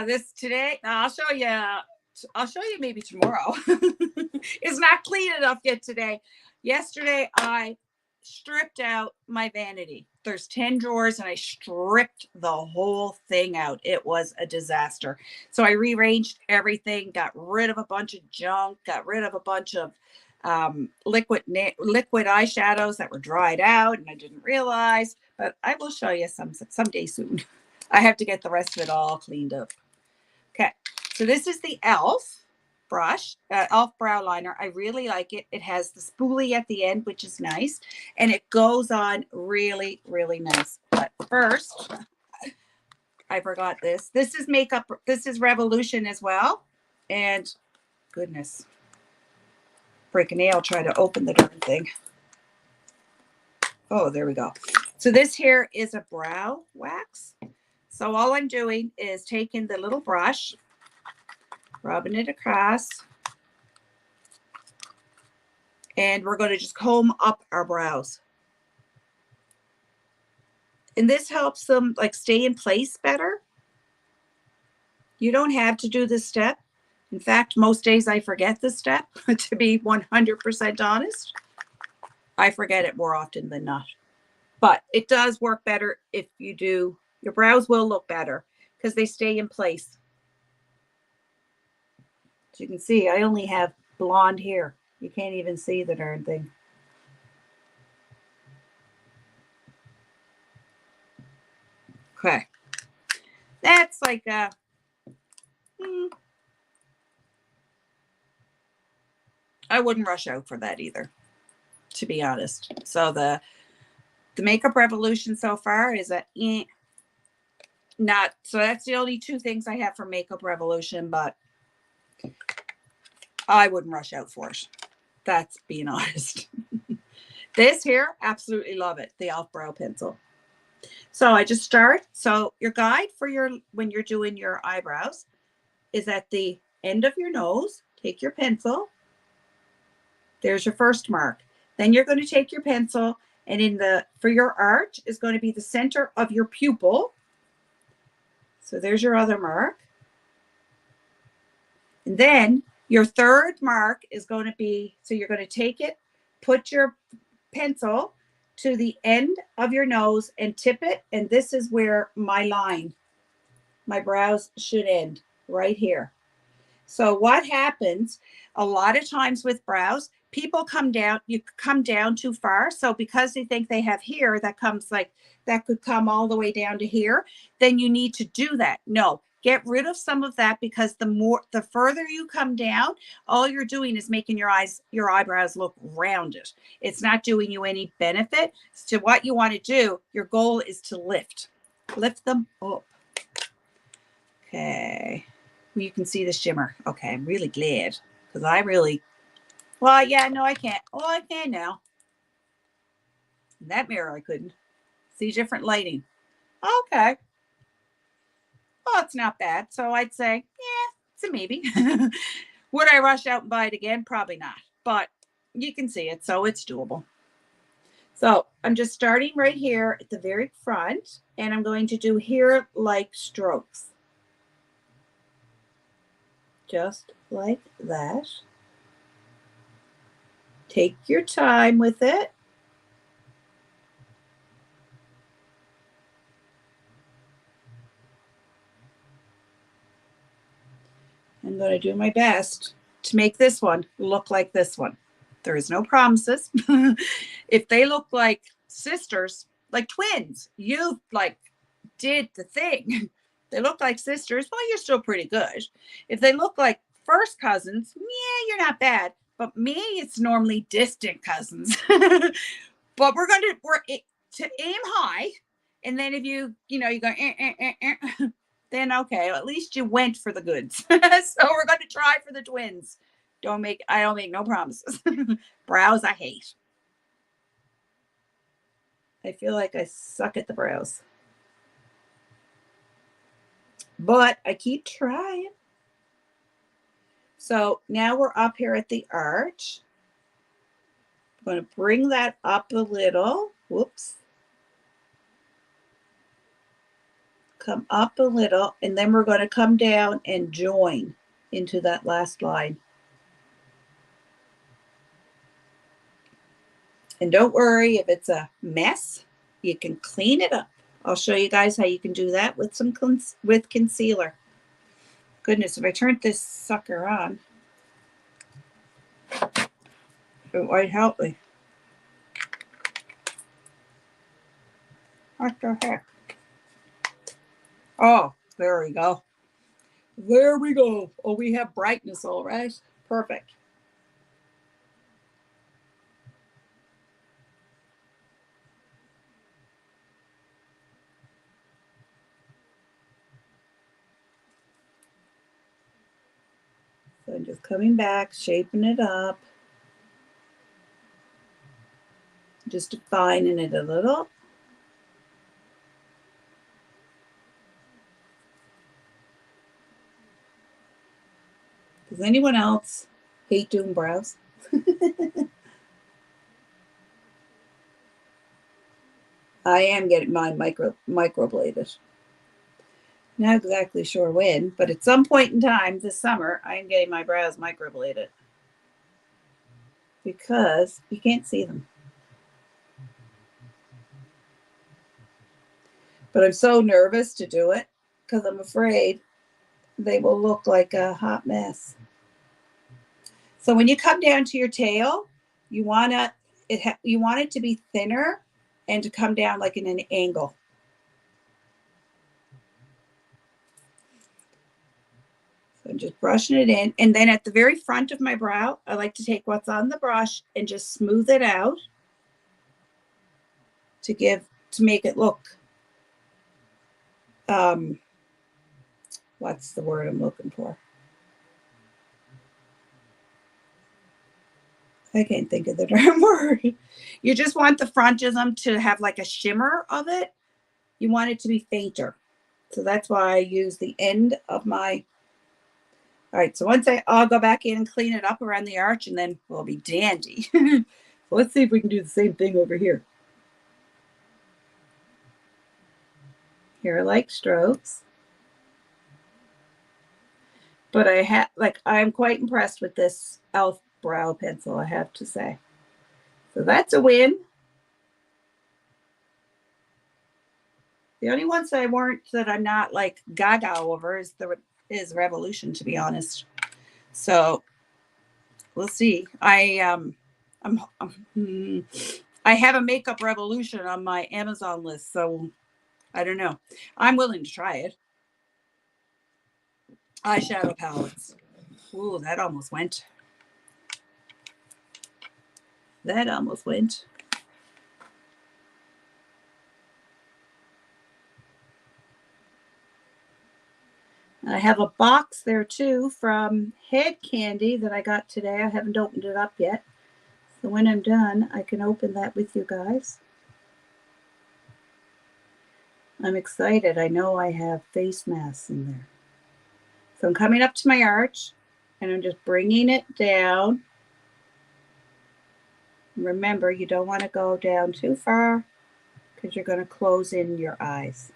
This today, I'll show you maybe tomorrow. It's not clean enough yet today. Yesterday, I stripped out my vanity. There's 10 drawers and I stripped the whole thing out. It was a disaster. So I rearranged everything, got rid of a bunch of junk, got rid of a bunch of liquid eyeshadows that were dried out and I didn't realize, but I will show you someday soon. I have to get the rest of it all cleaned up. Okay, so this is the e.l.f. brush, e.l.f. brow liner. I really like it. It has the spoolie at the end, which is nice, and it goes on really, really nice. But first, I forgot this. This is makeup. This is Revolution as well, and goodness, break a nail trying to open the darn thing. Oh, there we go. So this here is a brow wax. So all I'm doing is taking the little brush, rubbing it across, and we're going to just comb up our brows. And this helps them like stay in place better. You don't have to do this step. In fact, most days I forget this step, to be 100% honest. I forget it more often than not. But it does work better if you do. Your brows will look better because they stay in place. As you can see, I only have blonde hair. You can't even see the darn thing. Okay. That's like a... I wouldn't rush out for that either, to be honest. So the Makeup Revolution so far is a not, so that's the only 2 things I have for Makeup Revolution, but I wouldn't rush out for it. That's being honest. This here, absolutely love it. The e.l.f. brow pencil. So I just start. So your guide for when you're doing your eyebrows is at the end of your nose take your pencil. There's your first mark. Then you're going to take your pencil, and for your arch is going to be the center of your pupil. So there's your other mark. And then your third mark is going to be, so you're going to take it, put your pencil to the end of your nose and tip it. And this is where my line, my brows should end, right here. So what happens a lot of times with brows, people you come down too far. So because they think they have hair that could come all the way down to here, then you need to do that. No, get rid of some of that, because the further you come down, all you're doing is making your eyebrows look rounded. It's not doing you any benefit. So what you want to do, your goal is to lift them up. Okay. You can see the shimmer. Okay, I'm really glad, because I can't. Oh, I can now. In that mirror, I couldn't. See different lighting. Okay. Well, it's not bad. So I'd say, yeah, it's a maybe. Would I rush out and buy it again? Probably not. But you can see it, so it's doable. So I'm just starting right here at the very front, and I'm going to do hair-like strokes. Just like that. Take your time with it. I'm going to do my best to make this one look like this one. There is no promises. If they look like sisters, like twins, you did the thing. They look like sisters, well, you're still pretty good. If they look like first cousins, yeah, you're not bad. But me, it's normally distant cousins. But we're to aim high. And then if you go, then okay, at least you went for the goods. So we're going to try for the twins. I don't make no promises. Brows, I hate. I feel like I suck at the brows. But I keep trying. So now we're up here at the arch. I'm going to bring that up a little. Whoops. Come up a little, and then we're going to come down and join into that last line. And don't worry if it's a mess, you can clean it up. I'll show you guys how you can do that with concealer. Goodness, if I turned this sucker on, it might help me. What the heck? Oh, there we go. There we go. Oh, we have brightness, all right. Perfect. So I'm just coming back, shaping it up. Just defining it a little. Does anyone else hate doing brows? I am getting mine microbladed. Not exactly sure when, but at some point in time this summer, I am getting my brows microbladed because you can't see them. But I'm so nervous to do it because I'm afraid they will look like a hot mess. So when you come down to your tail, you want it to be thinner and to come down like in an angle. So I'm just brushing it in. And then at the very front of my brow, I like to take what's on the brush and just smooth it out to make it look, what's the word I'm looking for? I can't think of the darn word. You just want the frontism to have like a shimmer of it. You want it to be fainter. So that's why I use the end of my All right, so once I'll go back in and clean it up around the arch, and then we'll be dandy. Let's see if we can do the same thing over here. Hair-like strokes. But I'm quite impressed with this e.l.f. brow pencil, I have to say. So that's a win. The only ones that I'm not like gaga over is Revolution, to be honest. So we'll see. I have a Makeup Revolution on my Amazon list, so I don't know. I'm willing to try it. Eyeshadow palettes. Ooh, that almost went. That almost went. I have a box there too from Head Candy that I got today. I haven't opened it up yet. So when I'm done, I can open that with you guys. I'm excited. I know I have face masks in there. So I'm coming up to my arch and I'm just bringing it down. Remember, you don't want to go down too far because you're going to close in your eyes.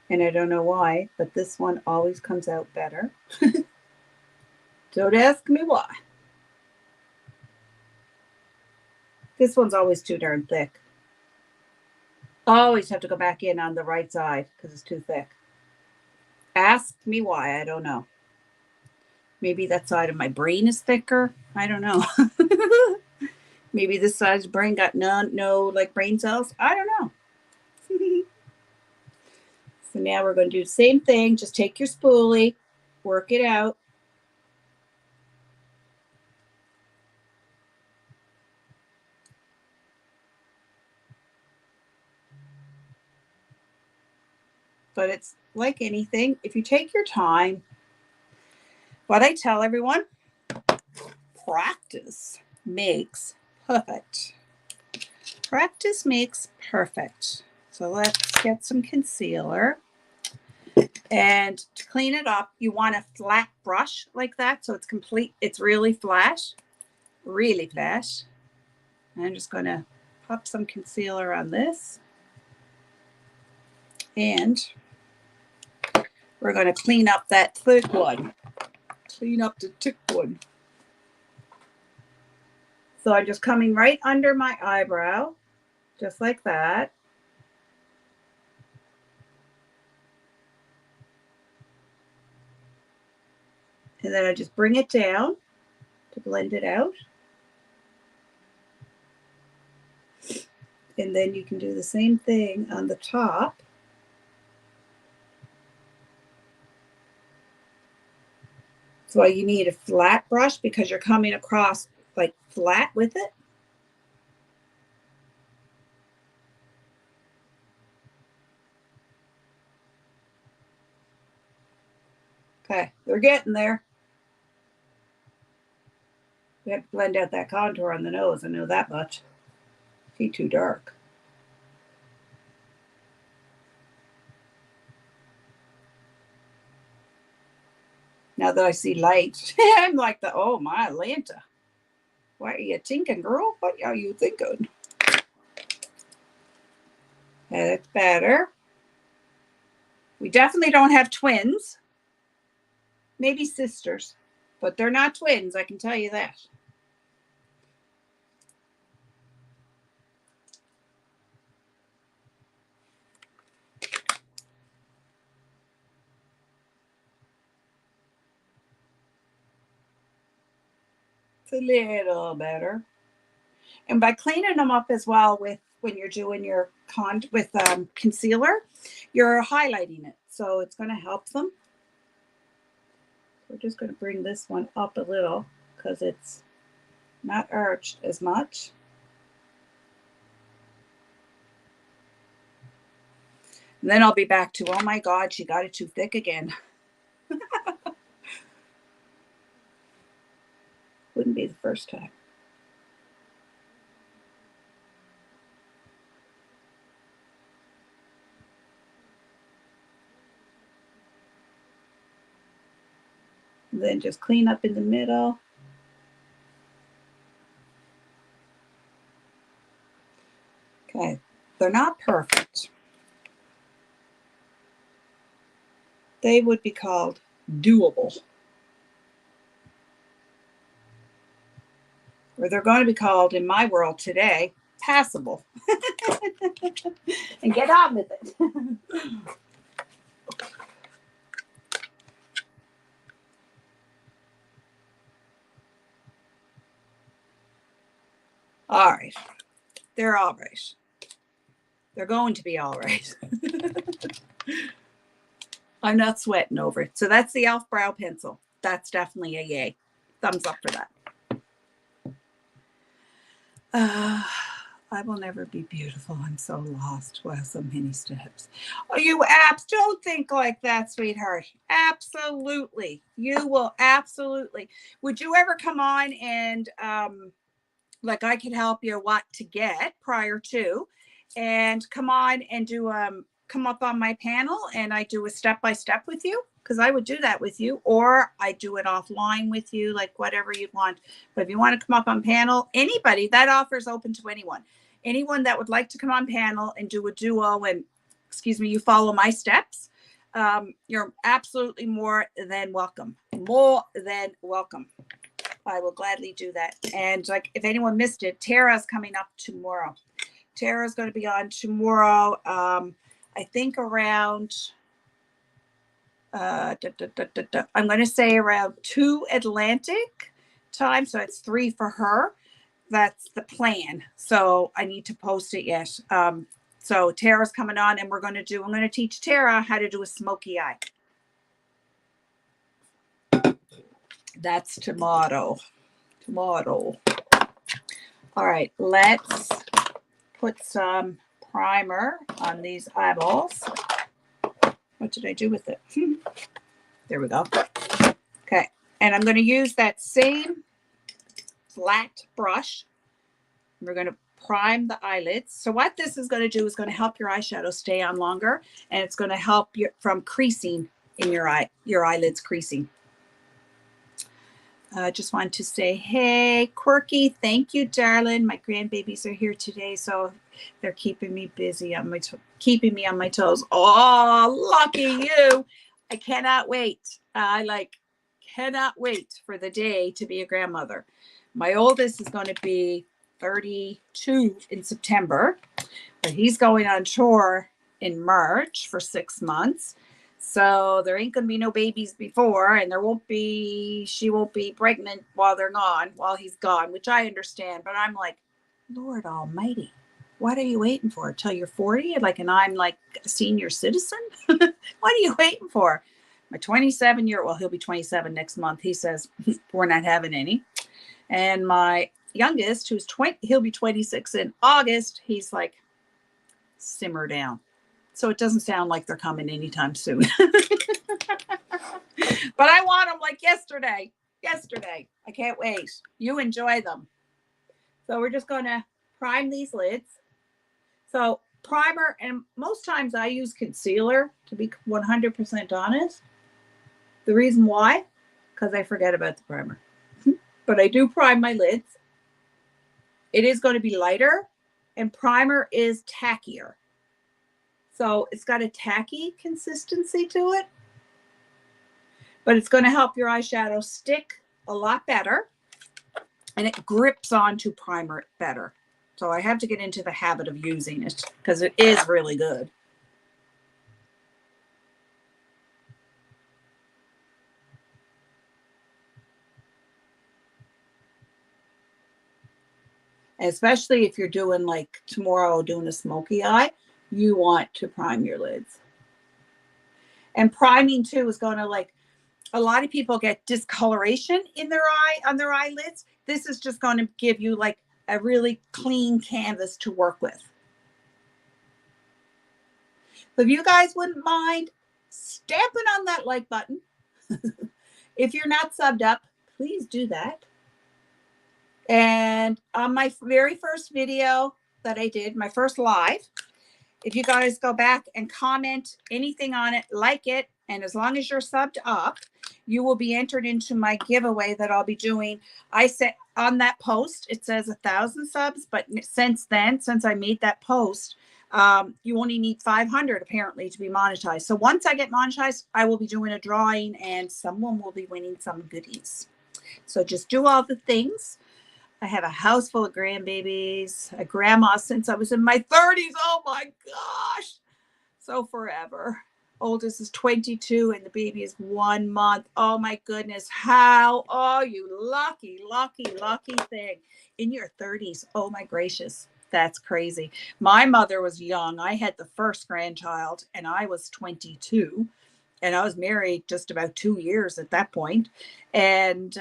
And I don't know why, but this one always comes out better. Don't ask me why. This one's always too darn thick. Always have to go back in on the right side because it's too thick. Ask me why, I don't know. Maybe that side of my brain is thicker. I don't know. Maybe this side of the brain got no like brain cells. I don't know. So now we're going to do the same thing. Just take your spoolie, work it out. But it's like anything. If you take your time, what I tell everyone, practice makes perfect. Practice makes perfect. So let's get some concealer. And to clean it up, you want a flat brush like that. So it's complete. It's really flat. Really flat. And I'm just going to pop some concealer on this. And we're going to clean up that thick one. Clean up the thick one. So I'm just coming right under my eyebrow, just like that. And then I just bring it down to blend it out. And then you can do the same thing on the top. So you need a flat brush because you're coming across like flat with it. Okay, they're getting there. We have to blend out that contour on the nose. I know that much. See, too dark. Now that I see light, I'm like oh my Atlanta. What are you thinking, girl? What are you thinking? That's better. We definitely don't have twins. Maybe sisters, but they're not twins, I can tell you that. It's a little better. And by cleaning them up as well with when you're doing your concealer, you're highlighting it. So it's going to help them. We're just going to bring this one up a little because it's not arched as much. And then I'll be back to, oh my God, she got it too thick again. Wouldn't be the first time. And then just clean up in the middle. Okay, they're not perfect. They would be called doable. Or they're going to be called, in my world today, passable. And get on with it. All right. They're all right. They're going to be all right. I'm not sweating over it. So that's the e.l.f. brow pencil. That's definitely a yay. Thumbs up for that. I will never be beautiful. I'm so lost. Wow, so many steps. Oh, you apps, don't think like that, sweetheart. Absolutely. You will absolutely. Would you ever come on and like I could help you what to get prior to, and come on and do come up on my panel and I do a step-by-step with you? Because I would do that with you, or I do it offline with you, like whatever you want. But if you want to come up on panel, anybody, that offer is open to anyone. Anyone that would like to come on panel and do a duo and, excuse me, you follow my steps, you're absolutely more than welcome. More than welcome. I will gladly do that. And like, if anyone missed it, Tara's coming up tomorrow. Tara's going to be on tomorrow. I think around, I'm going to say around 2 Atlantic time. So it's 3 for her. That's the plan. So I need to post it yet. So Tara's coming on and I'm going to teach Tara how to do a smoky eye. That's tomorrow. Tomorrow. All right, let's put some primer on these eyeballs. What did I do with it? There we go. Okay, and I'm going to use that same flat brush. We're going to prime the eyelids. So what this is going to do is going to help your eyeshadow stay on longer, and it's going to help you from creasing in your eyelids creasing. I just want to say, hey, Quirky, thank you, darling. My grandbabies are here today, so they're keeping me busy on keeping me on my toes. Oh, lucky you. I cannot wait. I cannot wait for the day to be a grandmother. My oldest is going to be 32 in September, but he's going on tour in March for 6 months. So there ain't going to be no babies before, and she won't be pregnant while he's gone, which I understand. But I'm like, Lord Almighty, what are you waiting for? Till you're 40? And I'm like a senior citizen? What are you waiting for? My 27-year-old, well, he'll be 27 next month. He says, we're not having any. And my youngest, who's 20, he'll be 26 in August. He's like, simmer down. So it doesn't sound like they're coming anytime soon. But I want them like yesterday. Yesterday. I can't wait. You enjoy them. So we're just going to prime these lids. So primer, and most times I use concealer, to be 100% honest. The reason why? Because I forget about the primer. But I do prime my lids. It is going to be lighter, and primer is tackier. So it's got a tacky consistency to it, but it's going to help your eyeshadow stick a lot better, and it grips onto primer better. So I have to get into the habit of using it because it is really good. Especially if you're doing like tomorrow, doing a smoky eye, you want to prime your lids. And priming too is going to, like, a lot of people get discoloration in their eye, on their eyelids. This is just going to give you like a really clean canvas to work with. So if you guys wouldn't mind stamping on that like button. If you're not subbed up, please do that. And on my very first video that I did, my first live, if you guys go back and comment anything on it, like it, And as long as you're subbed up, you will be entered into my giveaway that I'll be doing. I said on that post, it says 1,000 subs, but since I made that post, you only need 500 apparently to be monetized. So once I get monetized, I will be doing a drawing and someone will be winning some goodies. So just do all the things. I have a house full of grandbabies, a grandma since I was in my 30s. Oh my gosh. So forever. Oldest is 22 and the baby is 1 month. Oh my goodness. How? Oh, you lucky, lucky, lucky thing. In your 30s. Oh my gracious. That's crazy. My mother was young. I had the first grandchild and I was 22 and I was married just about 2 years at that point. And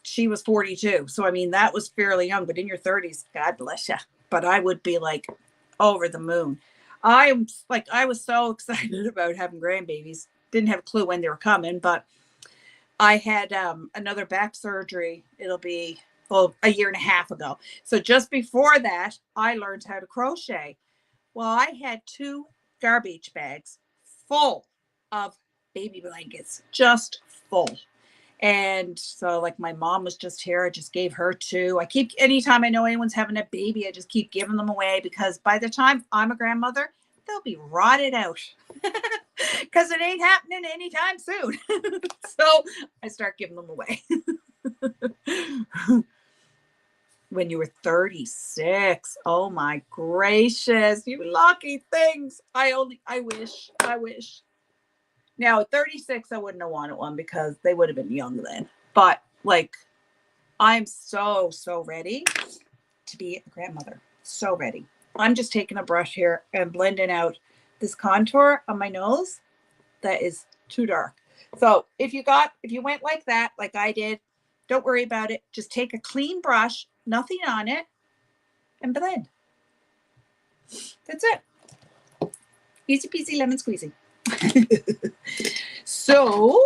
she was 42. So, I mean, that was fairly young, but in your 30s, God bless you. But I would be like over the moon. I was so excited about having grandbabies. Didn't have a clue when they were coming, but I had another back surgery. It'll be a year and a half ago. So just before that, I learned how to crochet. Well, I had 2 garbage bags full of baby blankets, just full. And so like my mom was just here. I just gave her 2. Anytime I know anyone's having a baby, I just keep giving them away because by the time I'm a grandmother, they'll be rotted out because it ain't happening anytime soon. So I start giving them away. When you were 36, oh my gracious, you lucky things. I wish. Now at 36, I wouldn't have wanted one because they would have been young then. But like, I'm so ready to be a grandmother. So ready. I'm just taking a brush here and blending out this contour on my nose that is too dark. So if you went like that, like I did, don't worry about it. Just take a clean brush, nothing on it, and blend. That's it. Easy peasy lemon squeezy. So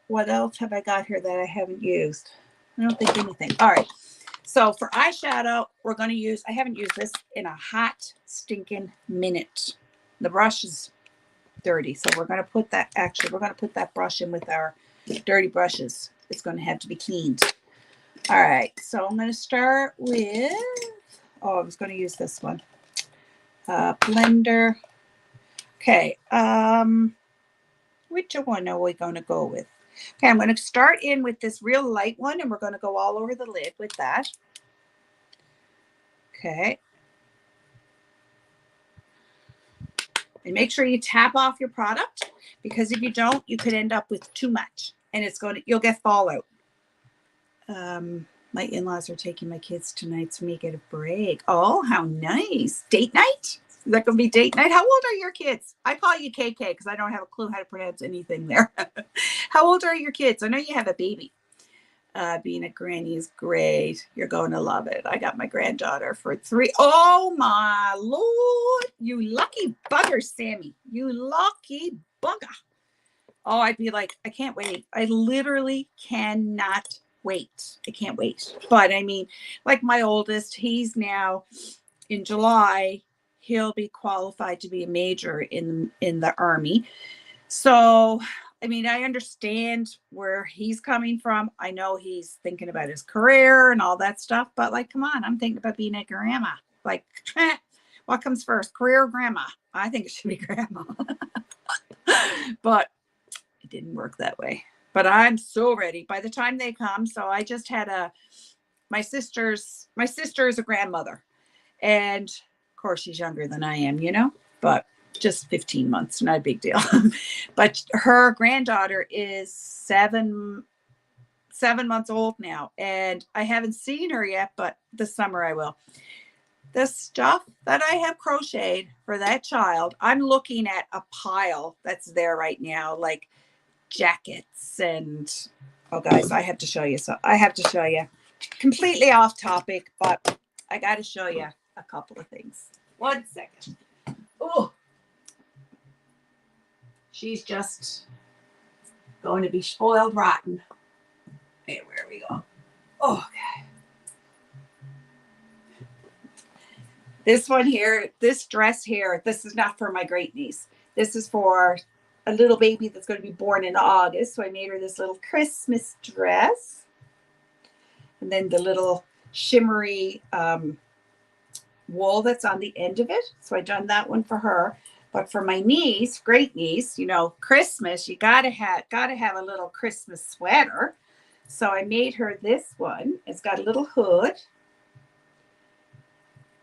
what else have I got here that I haven't used? I don't think anything. All right. So for eyeshadow, we're going to use, I haven't used this in a hot stinking minute. The brush is dirty. So we're going to put that brush in with our dirty brushes. It's going to have to be cleaned. All right. So I'm going to start with, I was going to use this one. Blender. Okay. Which one are we going to go with? Okay, I'm going to start in with this real light one, and we're going to go all over the lid with that. Okay. And make sure you tap off your product, because if you don't, you could end up with too much, and you'll get fallout. My in-laws are taking my kids tonight, so we get a break. Oh, how nice. Date night? Is that going to be date night? How old are your kids? I call you KK because I don't have a clue how to pronounce anything there. How old are your kids? I know you have a baby. Being a granny is great. You're going to love it. I got my granddaughter for 3. Oh, my Lord. You lucky bugger, Sammy. You lucky bugger. Oh, I'd be like, I can't wait. I literally cannot wait. I can't wait. But I mean, like my oldest, he's now in July, he'll be qualified to be a major in the Army. So, I mean, I understand where he's coming from. I know he's thinking about his career and all that stuff, but like, come on, I'm thinking about being a grandma. Like, what comes first, career or grandma? I think it should be grandma. But it didn't work that way. But I'm so ready by the time they come. So I just had my sister is a grandmother, and of course she's younger than I am, but just 15 months, not a big deal. But her granddaughter is 7 months old now, and I haven't seen her yet, but this summer I will. The stuff that I have crocheted for that child, I'm looking at a pile that's there right now, like jackets and, oh guys, I have to show you. So I have to show you, completely off topic, but I got to show you a couple of things. 1 second. Oh, she's just going to be spoiled rotten. Okay, where we go. Oh, okay. This one here, this dress here, this is not for my great niece. This is for a little baby that's going to be born in August. So I made her this little Christmas dress. And then the little shimmery wool that's on the end of it. So I done that one for her. But for my niece, great niece, you know, Christmas, you gotta have a little Christmas sweater. So I made her this one. It's got a little hood.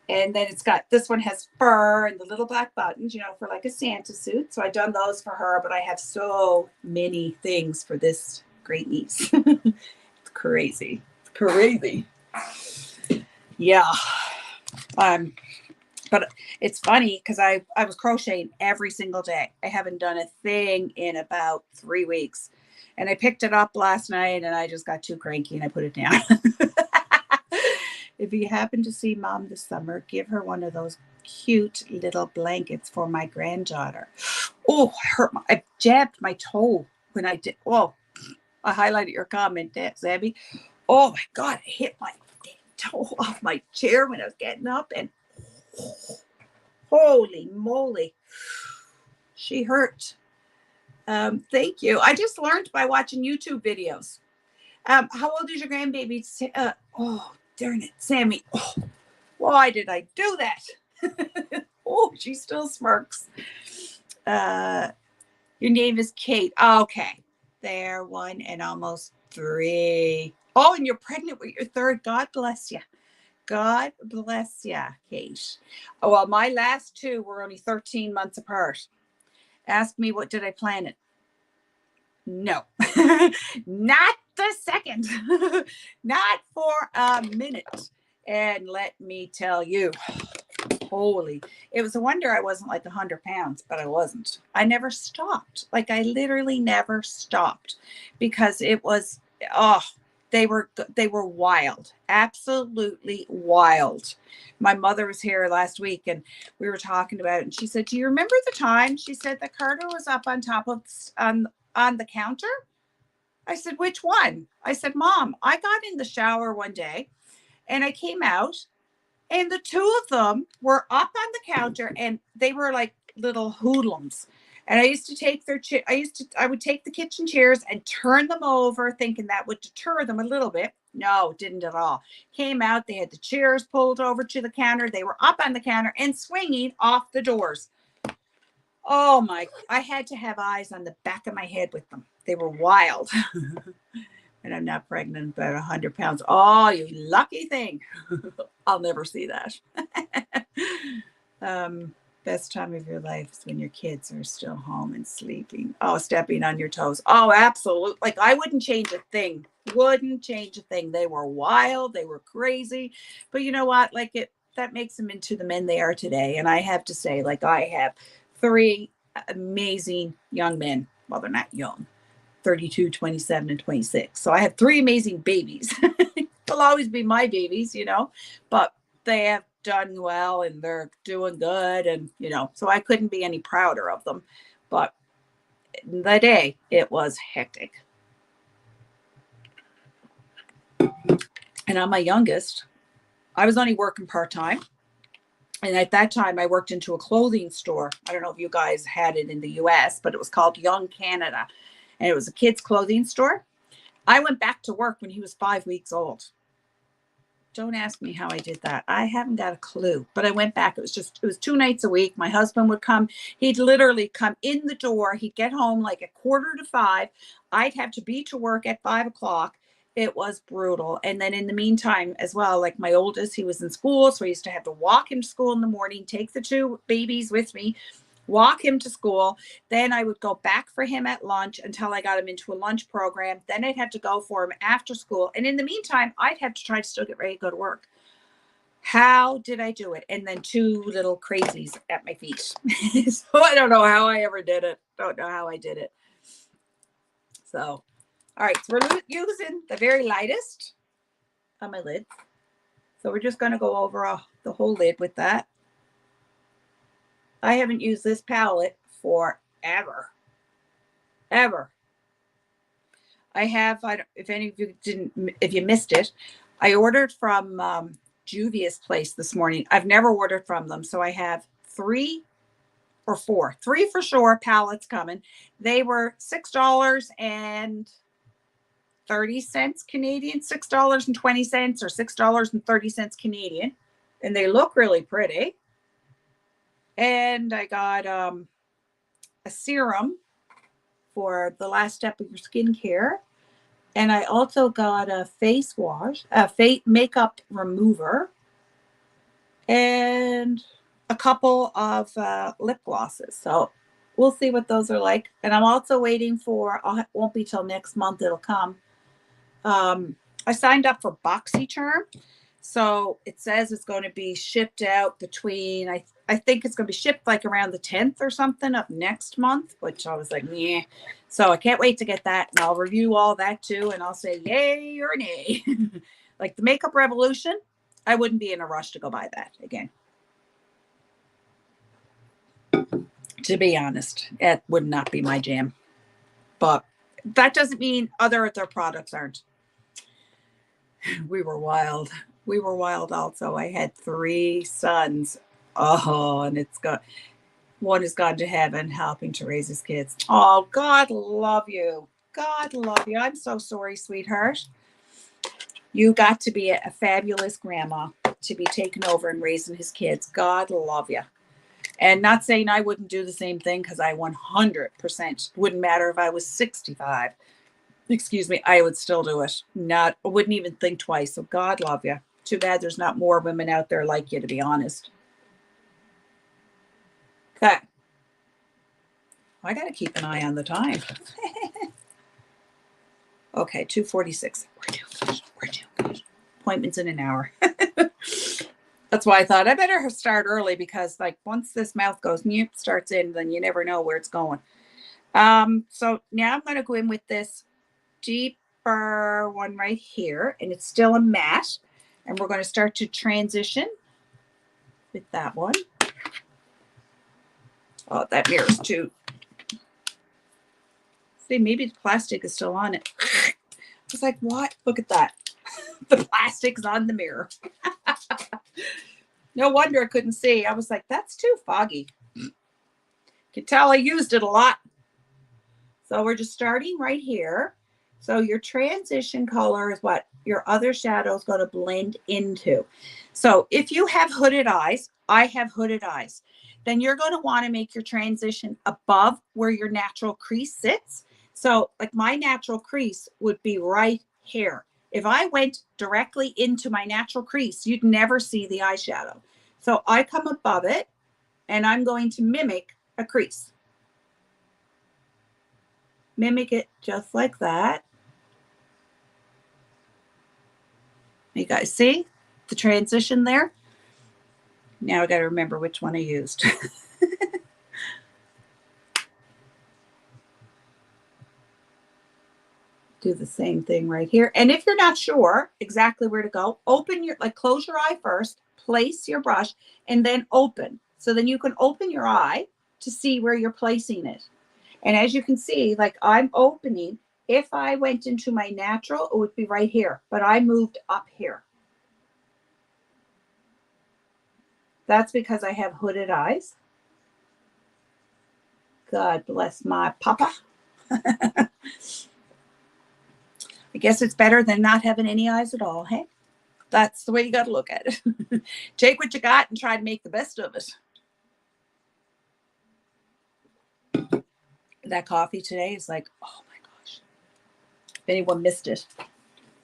And then it's got, this one has fur and the little black buttons, you know, for like a Santa suit. So I done those for her, but I have so many things for this great niece. It's crazy. It's crazy. Yeah. But it's funny because I was crocheting every single day. I haven't done a thing in about 3 weeks. And I picked it up last night and I just got too cranky and I put it down. If you happen to see Mom this summer, give her one of those cute little blankets for my granddaughter. Oh, I jabbed my toe when I did. Oh, I highlighted your comment, Zabby. Oh my God, I hit my toe off my chair when I was getting up and holy moly, she hurt. Thank you. I just learned by watching YouTube videos. How old is your grandbaby? Oh, darn it, Sammy. Oh, why did I do that? Oh, she still smirks. Your name is Kate. Okay. They're 1 and almost 3. Oh, and you're pregnant with your third. God bless you. God bless you, Kate. Oh, well, my last 2 were only 13 months apart. Ask me, what did I plan it? No, not the second, not for a minute. And let me tell you, holy, it was a wonder I wasn't like 100 pounds, but I wasn't. I never stopped. Like I literally never stopped because it was, oh, they were wild, absolutely wild. My mother was here last week and we were talking about it and she said, do you remember the time? She said that Carter was up on top of, on the counter? I said, which one? I said, Mom, I got in the shower one day and I came out and the 2 of them were up on the counter and they were like little hoodlums. And I used to take their I would take the kitchen chairs and turn them over thinking that would deter them a little bit. No, didn't at all. Came out, they had the chairs pulled over to the counter. They were up on the counter and swinging off the doors. Oh my, I had to have eyes on the back of my head with them. They were wild. And I'm not pregnant, but 100 pounds. Oh, you lucky thing. I'll never see that. Best time of your life is when your kids are still home and sleeping. Oh, stepping on your toes. Oh, absolutely. Like I wouldn't change a thing. Wouldn't change a thing. They were wild. They were crazy. But you know what? Like that makes them into the men they are today. And I have to say, like I have 3 amazing young men. Well, they're not young. 32, 27, and 26. So I have 3 amazing babies. They'll always be my babies, you know, but they have done well and they're doing good. And, you know, so I couldn't be any prouder of them. But the day, it was hectic. And on my youngest, I was only working part-time. And at that time, I worked into a clothing store. I don't know if you guys had it in the US, but it was called Young Canada. And it was a kids' clothing store. I went back to work when he was 5 weeks old. Don't ask me how I did that. I haven't got a clue, but I went back. It was 2 nights a week. My husband would come. He'd literally come in the door. He'd get home like 4:45. I'd have to be to work at 5 o'clock. It was brutal. And then in the meantime as well, like my oldest, he was in school. So I used to have to walk him to school in the morning, take the 2 babies with me, walk him to school. Then I would go back for him at lunch until I got him into a lunch program. Then I'd have to go for him after school. And in the meantime, I'd have to try to still get ready to go to work. How did I do it? And then 2 little crazies at my feet. So I don't know how I ever did it. Don't know how I did it. So, all right. So we're using the very lightest on my lid. So we're just going to go over the whole lid with that. I haven't used this palette forever. Ever. I have, if any of you if you missed it, I ordered from Juvia's place this morning. I've never ordered from them. So I have 3 or 4, 3 for sure pallets coming. They were $6.30 Canadian, $6.20 or $6.30 Canadian. And they look really pretty. And I got a serum for the last step of your skincare. And I also got a face wash, a face makeup remover, and a couple of lip glosses. So we'll see what those are like. And I'm also waiting for, it won't be till next month it'll come. I signed up for BoxyCharm. So it says it's going to be shipped out between, I think it's going to be shipped like around the 10th or something of next month, which I was like, yeah. So I can't wait to get that. And I'll review all that too. And I'll say yay or nay. Like the Makeup Revolution, I wouldn't be in a rush to go buy that again. To be honest, it would not be my jam. But that doesn't mean other of their products aren't. We were wild. We were wild also. I had 3 sons. Oh, and one has gone to heaven helping to raise his kids. Oh, God love you. God love you. I'm so sorry, sweetheart. You got to be a fabulous grandma to be taken over and raising his kids. God love you. And not saying I wouldn't do the same thing, because I 100% wouldn't matter if I was 65. Excuse me, I would still do it. I wouldn't even think twice. So God love you. Too bad there's not more women out there like you, to be honest. Okay. I got to keep an eye on the time. Okay, 2:46. We're due. Appointments in an hour. That's why I thought I better start early, because like once this mouth goes, starts in, then you never know where it's going. So now I'm going to go in with this deeper one right here, and it's still a matte, and we're going to start to transition with that one. Oh, that mirror's too. See, maybe the plastic is still on it. I was like, what? Look at that. The plastic's on the mirror. No wonder I couldn't see. I was like, that's too foggy. Could tell I used it a lot. So we're just starting right here. So your transition color is what your other shadow is going to blend into. So if you have hooded eyes, I have hooded eyes, then you're going to want to make your transition above where your natural crease sits. So like my natural crease would be right here. If I went directly into my natural crease, you'd never see the eyeshadow. So I come above it, and I'm going to mimic a crease. Mimic it just like that. You guys see the transition there? Now I got to remember which one I used. Do the same thing right here. And if you're not sure exactly where to go, close your eye first, place your brush, and then open. So then you can open your eye to see where you're placing it. And as you can see, like I'm opening, if I went into my natural, it would be right here, but I moved up here. That's because I have hooded eyes. God bless my papa. I guess it's better than not having any eyes at all, hey? That's the way you got to look at it. Take what you got and try to make the best of it. That coffee today is like, oh my gosh. If anyone missed it,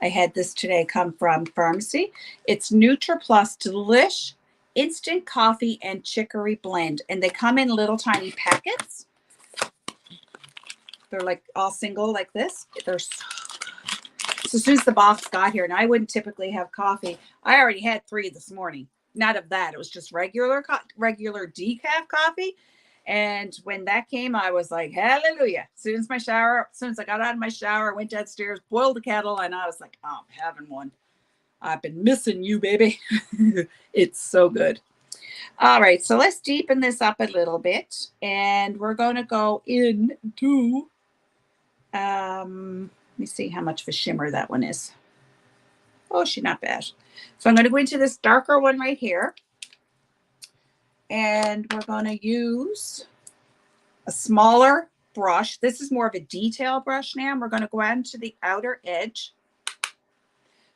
I had this today come from Farmasi. It's NutriPlus Delish Instant Coffee and Chicory Blend. And they come in little tiny packets. They're like all single like this. They're so good. So as soon as the box got here, and I wouldn't typically have coffee, I already had 3 this morning. Not of that. It was just regular decaf coffee. And when that came, I was like, hallelujah. As soon as I got out of my shower, I went downstairs, boiled the kettle, and I was like, oh, I'm having one. I've been missing you, baby. It's so good. All right, so let's deepen this up a little bit. And we're going to go into, let me see how much of a shimmer that one is. Oh, she's not bad. So I'm going to go into this darker one right here. And we're going to use a smaller brush. This is more of a detail brush now. And we're going to go out into the outer edge.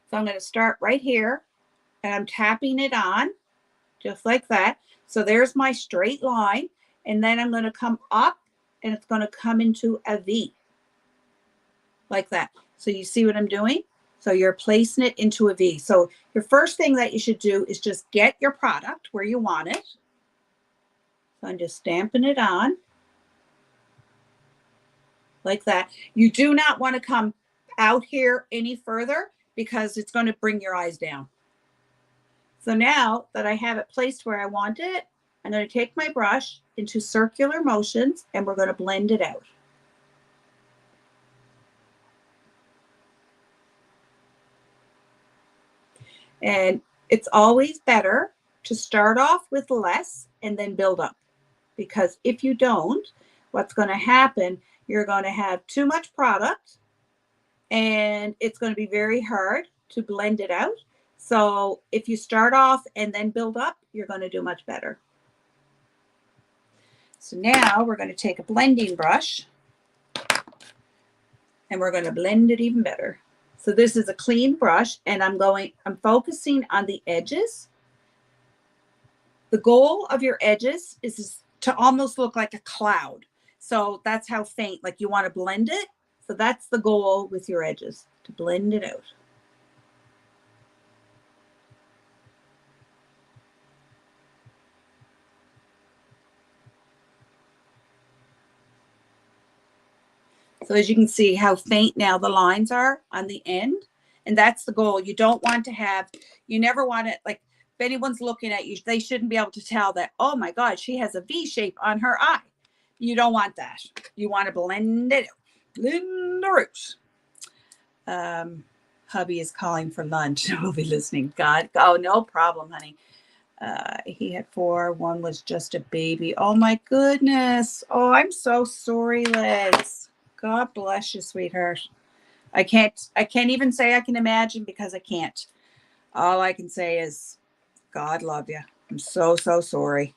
So I'm going to start right here and I'm tapping it on just like that. So there's my straight line. And then I'm going to come up and it's going to come into a V like that. So you see what I'm doing? So you're placing it into a V. So your first thing that you should do is just get your product where you want it. So I'm just stamping it on like that. You do not want to come out here any further because it's going to bring your eyes down. So now that I have it placed where I want it, I'm going to take my brush into circular motions and we're going to blend it out. And it's always better to start off with less and then build up. Because if you don't, what's going to happen, you're going to have too much product and it's going to be very hard to blend it out. So if you start off and then build up, you're going to do much better. So now we're going to take a blending brush and we're going to blend it even better. So this is a clean brush and I'm focusing on the edges. The goal of your edges is to almost look like a cloud. So that's how faint, like you want to blend it. So that's the goal with your edges, to blend it out. So as you can see how faint now the lines are on the end. And that's the goal. You don't want to have, you never want it, like if anyone's looking at you, they shouldn't be able to tell that, oh my God, she has a V shape on her eye. You don't want that. You want to blend it out. Blend the roots. Hubby is calling for lunch. We'll be listening. God, oh, no problem, honey. He had 4. One was just a baby. Oh my goodness. Oh, I'm so sorry, Liz. God bless you, sweetheart. I can't even say I can imagine because I can't. All I can say is God love you. I'm so, so sorry.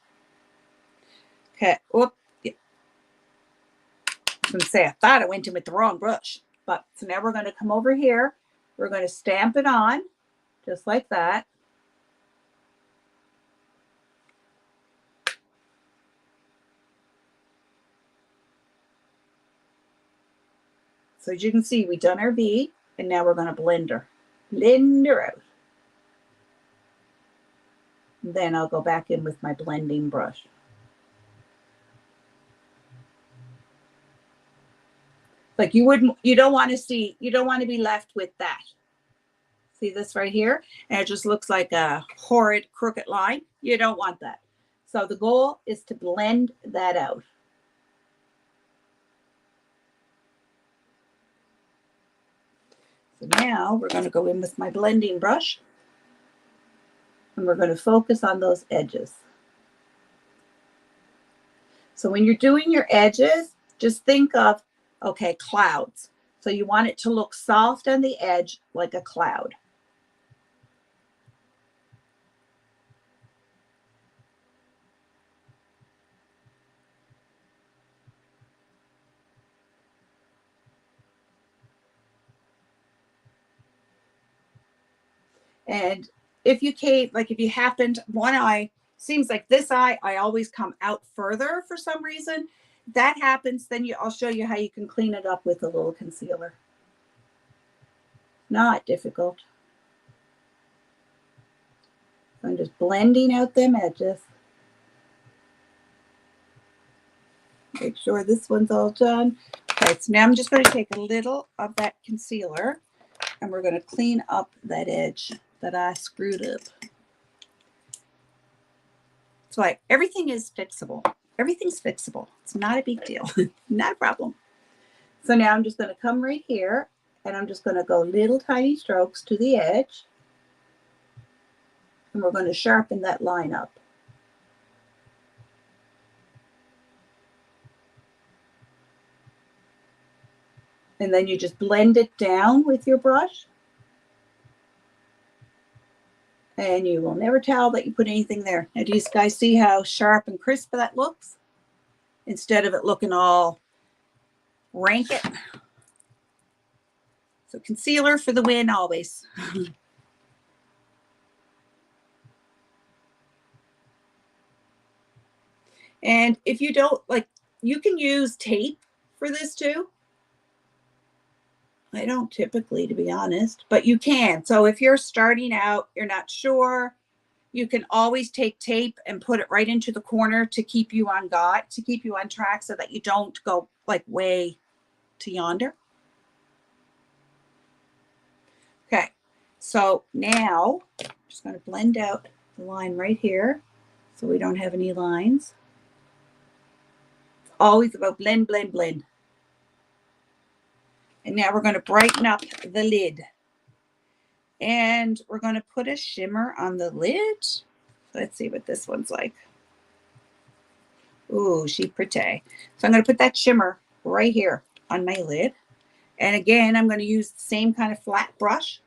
Okay. Whoop. Yeah. I was going to say, I thought I went in with the wrong brush. But so now we're going to come over here. We're going to stamp it on just like that. So as you can see, we've done our V, and now we're going to blend her out. And then I'll go back in with my blending brush. Like you don't want to be left with that. See this right here? And it just looks like a horrid crooked line. You don't want that. So the goal is to blend that out. So now we're going to go in with my blending brush and we're going to focus on those edges. So when you're doing your edges, just think of, okay, clouds. So you want it to look soft on the edge like a cloud. And if you happened, one eye, seems like this eye, I always come out further for some reason. If that happens, then I'll show you how you can clean it up with a little concealer. Not difficult. So I'm just blending out them edges. Make sure this one's all done. Okay, so now I'm just going to take a little of that concealer and we're going to clean up that edge that I screwed up. It's like everything is fixable. Everything's fixable. It's not a big deal. Not a problem. So now I'm just going to come right here and I'm just going to go little tiny strokes to the edge. And we're going to sharpen that line up. And then you just blend it down with your brush. And you will never tell that you put anything there. Now, do you guys see how sharp and crisp that looks? instead of it looking all ranked. So concealer for the win always. And if you don't like, you can use tape for this too. I don't typically, to be honest, but you can. So if you're starting out, you're not sure, you can always take tape and put it right into the corner to keep you on guard, to keep you on track so that you don't go like way to yonder. Okay, so now I'm just going to blend out the line right here so we don't have any lines. It's always about blend, blend, blend. And now we're going to brighten up the lid. And we're going to put a shimmer on the lid. Let's see what this one's like. Ooh, she's pretty. So I'm going to put that shimmer right here on my lid. And again, I'm going to use the same kind of flat brush.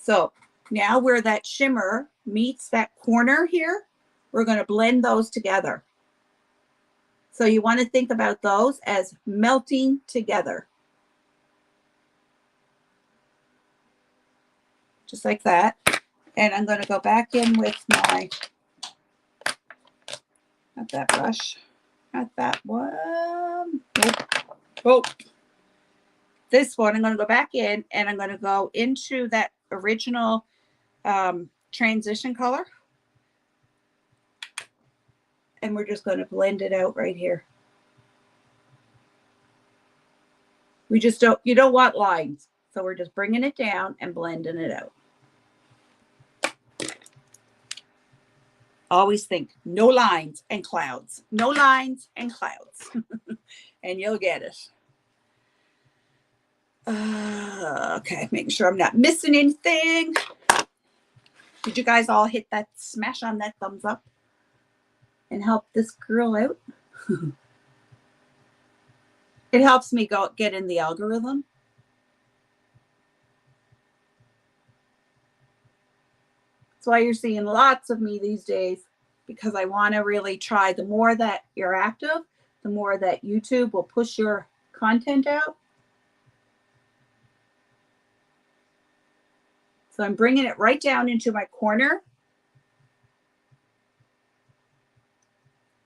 So now where that shimmer meets that corner here, we're going to blend those together. So you want to think about those as melting together. Just like that. And I'm going to go back in with my, not that brush, not that one. Nope. Oh. This one, I'm going to go back in and I'm going to go into that original transition color. And we're just going to blend it out right here. We just don't, you don't want lines. So we're just bringing it down and blending it out. Always think no lines and clouds. No lines and clouds. And you'll get it. Okay, making sure I'm not missing anything. Did you guys all hit that, smash on that thumbs up and help this girl out? It helps me get in the algorithm. That's why you're seeing lots of me these days, because I want to really try. The more that you're active, the more that YouTube will push your content out. So I'm bringing it right down into my corner.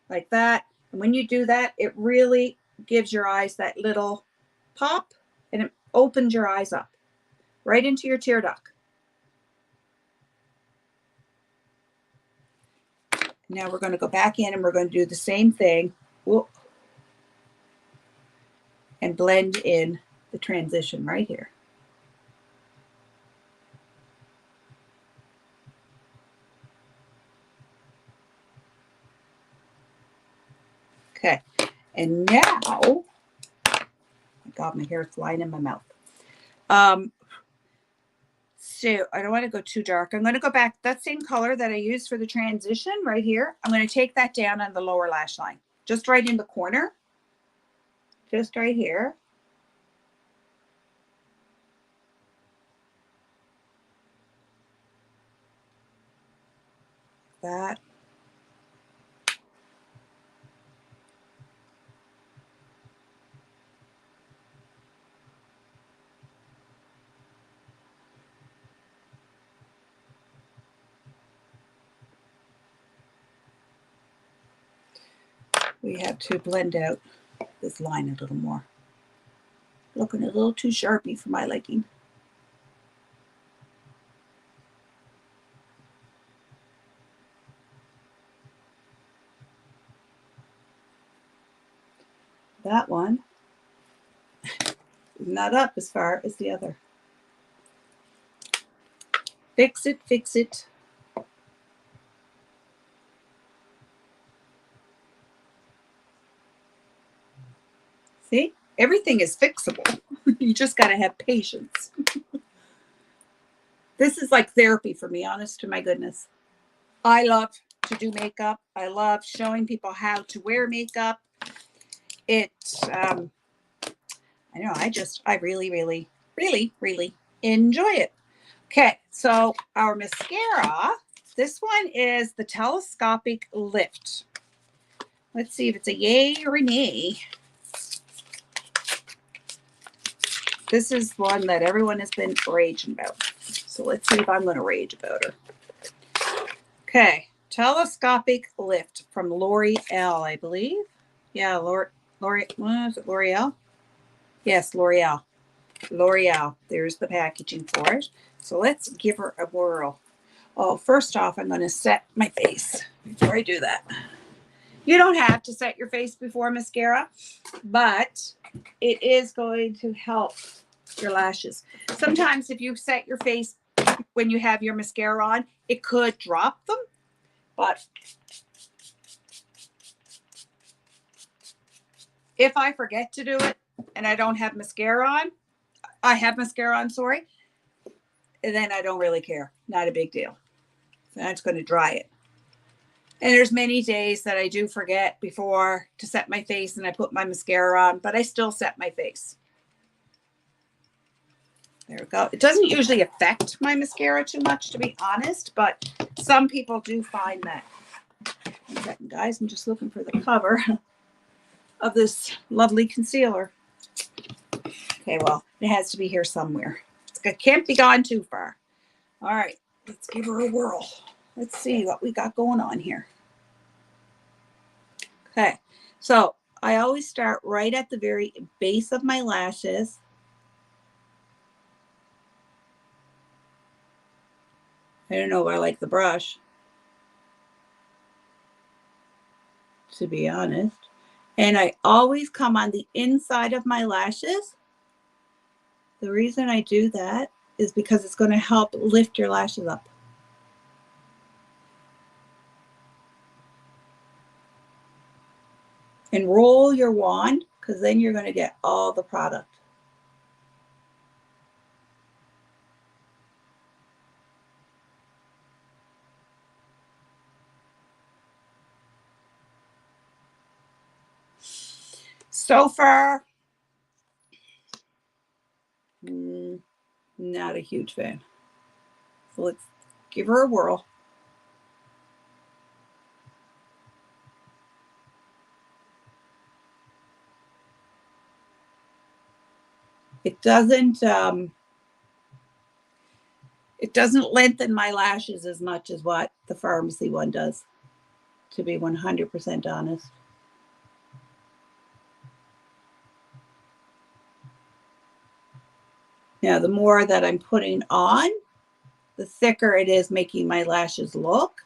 Like that. And when you do that, it really gives your eyes that little pop and it opens your eyes up right into your tear duct. Now we're going to go back in and we're going to do the same thing. Whoop, and blend in the transition right here. Okay, and now, oh my God, my hair is flying in my mouth. So I don't want to go too dark. I'm going to go back that same color that I used for the transition right here. I'm going to take that down on the lower lash line, just right in the corner, just right here. That. We have to blend out this line a little more. Looking a little too sharpy for my liking. That one is not up as far as the other. Fix it, fix it. See, everything is fixable. You just got to have patience. This is like therapy for me, honest to my goodness. I love to do makeup. I love showing people how to wear makeup. It, I know, I really, really, really, really enjoy it. Okay, so our mascara, this one is the Telescopic Lift. Let's see if it's a yay or a nay. This is one that everyone has been raging about. So let's see if I'm going to rage about her. Okay, Telescopic Lift from L'Oreal, I believe. Yeah, what is it, L'Oreal? Yes, L'Oreal. L'Oreal. There's the packaging for it. So let's give her a whirl. Oh, first off, I'm going to set my face before I do that. You don't have to set your face before mascara, but it is going to help your lashes. Sometimes if you set your face when you have your mascara on, it could drop them, but if I forget to do it and I don't have mascara on, sorry, and then I don't really care. Not a big deal. That's going to dry it. And there's many days that I do forget before to set my face and I put my mascara on, but I still set my face. There we go. It doesn't usually affect my mascara too much, to be honest, but some people do find that. One second, guys. I'm just looking for the cover of this lovely concealer. Okay, well, it has to be here somewhere. It can't be gone too far. All right, let's give her a whirl. Let's see what we got going on here. Okay, so I always start right at the very base of my lashes. I don't know if I like the brush, to be honest. And I always come on the inside of my lashes. The reason I do that is because it's going to help lift your lashes up. And roll your wand, because then you're going to get all the product. So far, not a huge fan. So let's give her a whirl. It doesn't lengthen my lashes as much as what the Farmasi one does, to be 100% honest. Now, the more that I'm putting on, the thicker it is making my lashes look.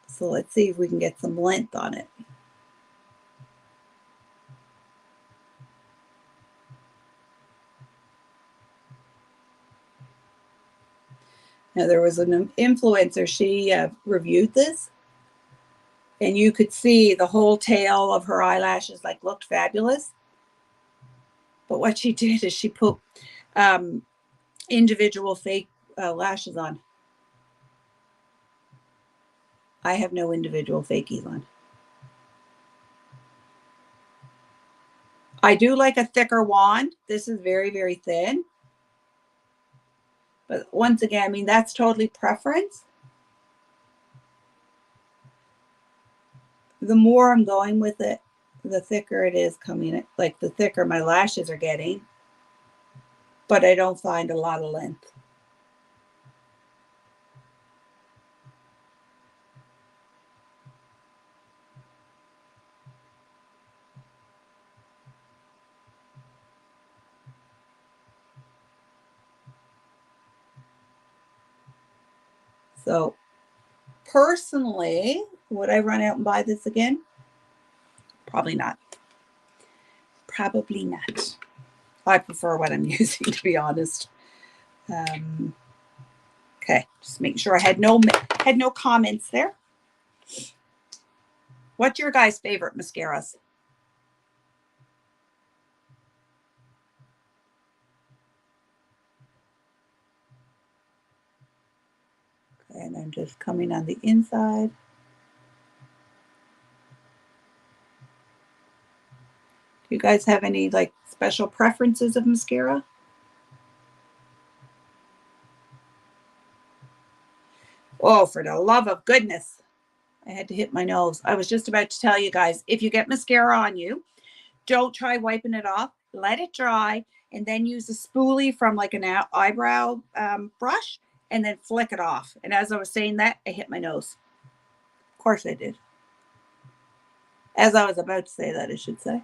So let's see if we can get some length on it. Now, there was an influencer, she reviewed this, and you could see the whole tail of her eyelashes like looked fabulous. But what she did is she put individual fake lashes on. I have no individual fakies on. I do like a thicker wand. This is very, very thin. But once again, I mean, that's totally preference. The more I'm going with it, the thicker it is coming, like the thicker my lashes are getting. But I don't find a lot of length. So personally, would I run out and buy this again? Probably not. Probably not. I prefer what I'm using, to be honest. Okay, just making sure I had no comments there. What's your guys' favorite mascaras? Okay, And I'm just coming on the inside. Do you guys have any like special preferences of mascara? Oh, for the love of goodness. I had to hit my nose. I was just about to tell you guys, if you get mascara on you, don't try wiping it off. Let it dry and then use a spoolie from like an eyebrow brush and then flick it off. And as I was saying that, I hit my nose. Of course I did. As I was about to say that, I should say.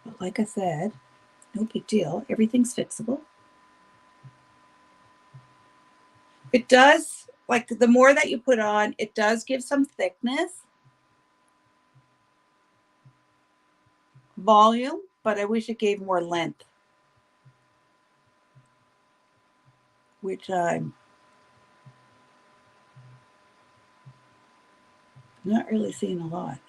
But like I said, no big deal. Everything's fixable. It does, like the more that you put on, it does give some thickness, volume, but I wish it gave more length, which I'm not really seeing a lot.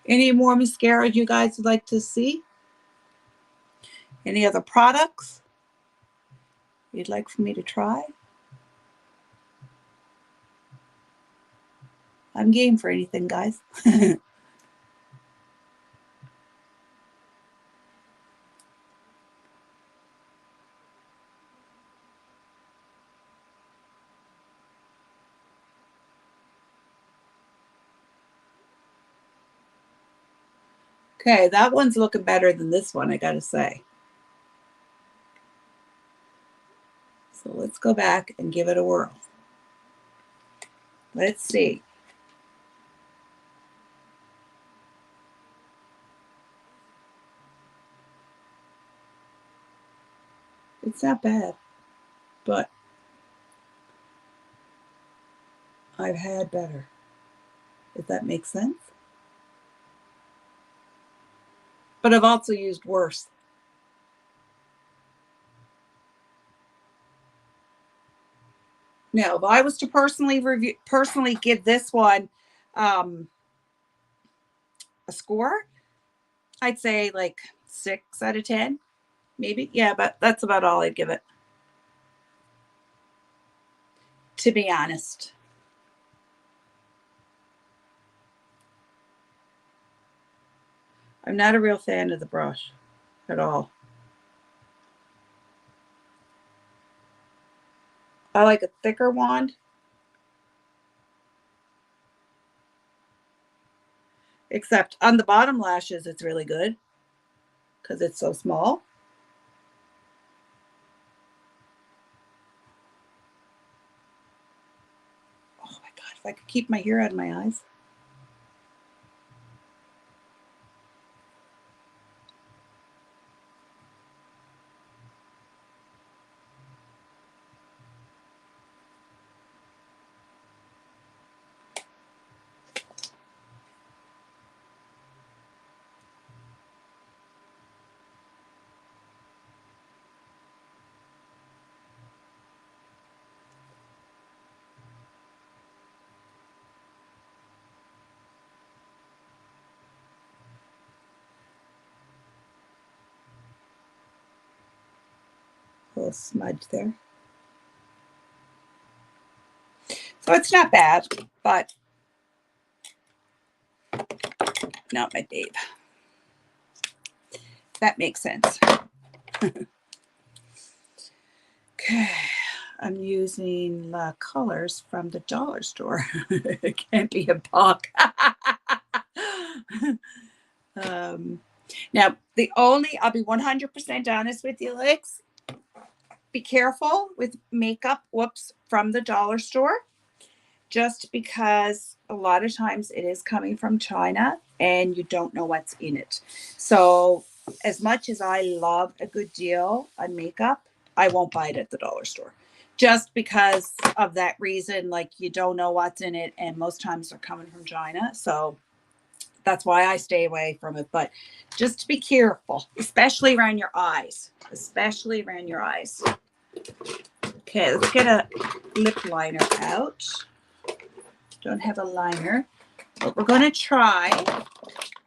Any more mascara you guys would like to see? Any other products you'd like for me to try? I'm game for anything, guys. Okay, that one's looking better than this one, I gotta say. So let's go back and give it a whirl. Let's see. It's not bad, but I've had better, if that makes sense. But I've also used worse. Now, if I was to personally give this one a score, I'd say like 6 out of 10, maybe. Yeah, but that's about all I'd give it, to be honest. I'm not a real fan of the brush at all. I like a thicker wand. Except on the bottom lashes, it's really good because it's so small. Oh my God, if I could keep my hair out of my eyes. A little smudge there. So it's not bad, but not my babe. That makes sense. Okay, I'm using the colors from the dollar store. It can't be a buck. Now, I'll be 100% honest with you, Lex. Be careful with makeup, from the dollar store, just because a lot of times it is coming from China and you don't know what's in it. So as much as I love a good deal on makeup, I won't buy it at the dollar store just because of that reason. Like, you don't know what's in it, and most times they're coming from China. So That's why I stay away from it. But just be careful, especially around your eyes. Especially around your eyes. Okay, let's get a lip liner out. Don't have a liner. But we're going to try.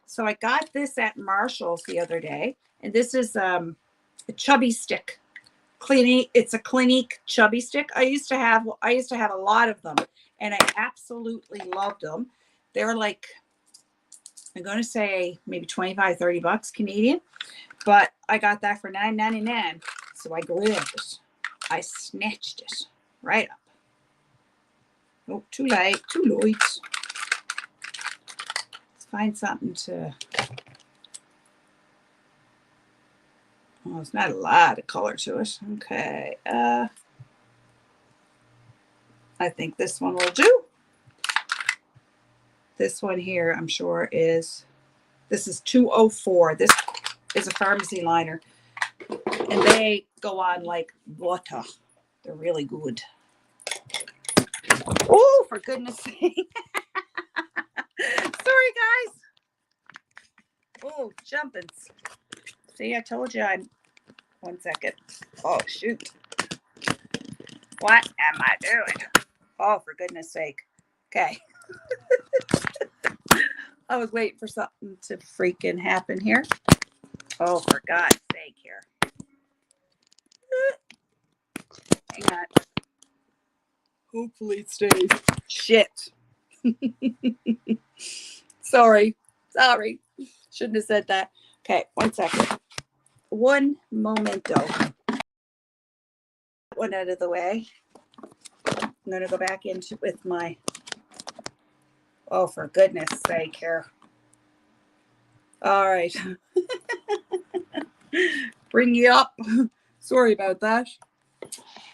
So I got this at Marshall's the other day. And this is a chubby stick. Clinique. It's a Clinique chubby stick. I used to have a lot of them. And I absolutely loved them. They're like, I'm going to say maybe 25, 30 bucks Canadian. But I got that for $9.99. So I grabbed it. I snatched it right up. Oh, too late. Let's find something to... Oh, it's not a lot of color to it. Okay. I think this one will do. This one here, I'm sure this is 204. This is a Farmasi liner. And they go on like butter. They're really good. Oh, for goodness sake. Sorry, guys. Oh, jumpins. See, I told you I'm... 1 second. Oh, shoot. What am I doing? Oh, for goodness sake. Okay. I was waiting for something to freaking happen here. Oh, for God's sake here. Hang on. Hopefully it stays. Shit. Sorry. Shouldn't have said that. Okay, 1 second. One momento. One out of the way. I'm going to go back into with my... Oh, for goodness sake here. All right. Bring you up. Sorry about that.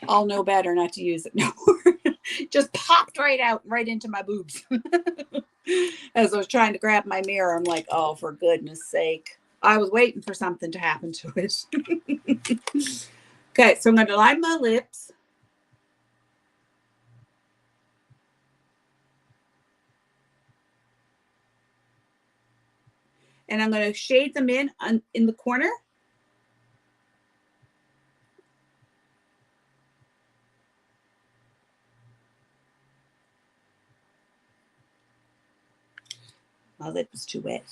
I'll know better not to use it no more. Just popped right out, right into my boobs. As I was trying to grab my mirror, I'm like, oh, for goodness sake. I was waiting for something to happen to it. Okay, so I'm going to line my lips. And I'm going to shade them in the corner. My lip is too wet.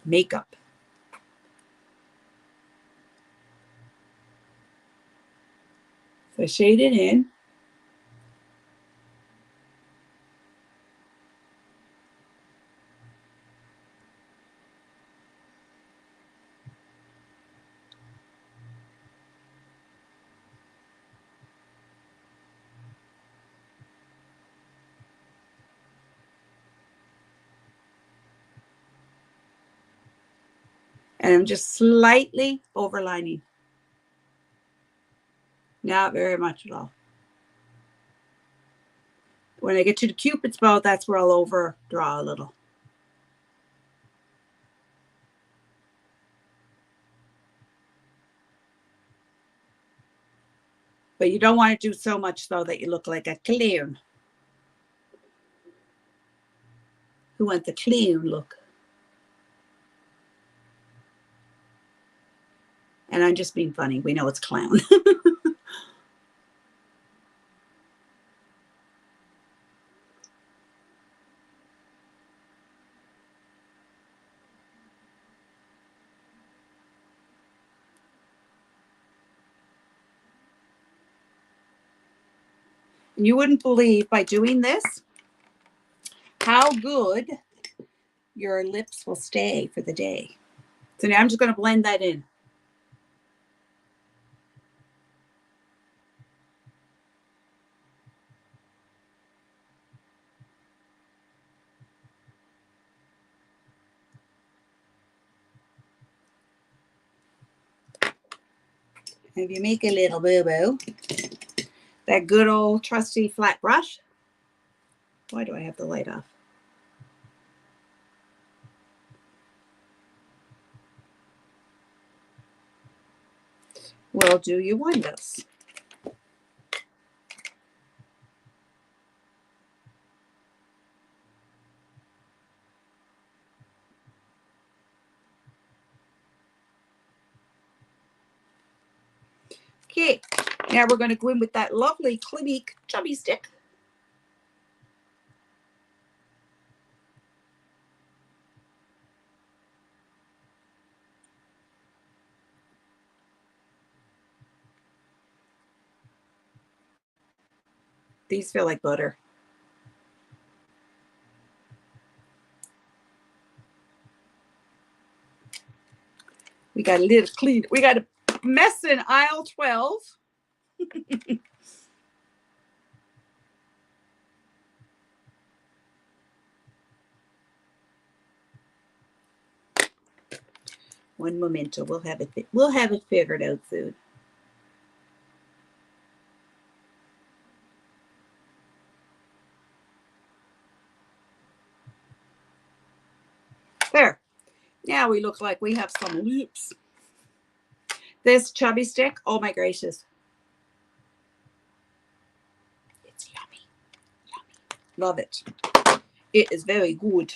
Makeup. So I shade it in. And I'm just slightly overlining. Not very much at all. When I get to the Cupid's bow, that's where I'll overdraw a little. But you don't want to do so much, though, that you look like a clown. Who wants the clown look? And I'm just being funny. We know it's clown. And you wouldn't believe, by doing this, how good your lips will stay for the day. So now I'm just going to blend that in. If you make a little boo-boo, that good old trusty flat brush. Why do I have the light off? Will do you wonders. Okay, now we're going to go in with that lovely Clinique chubby stick. These feel like butter. We got a little clean. We got a mess in aisle 12. One momento. We'll have it figured out soon. There. Now we look like we have some lips. This chubby stick, oh my gracious. It's yummy. Yummy. Love it. It is very good.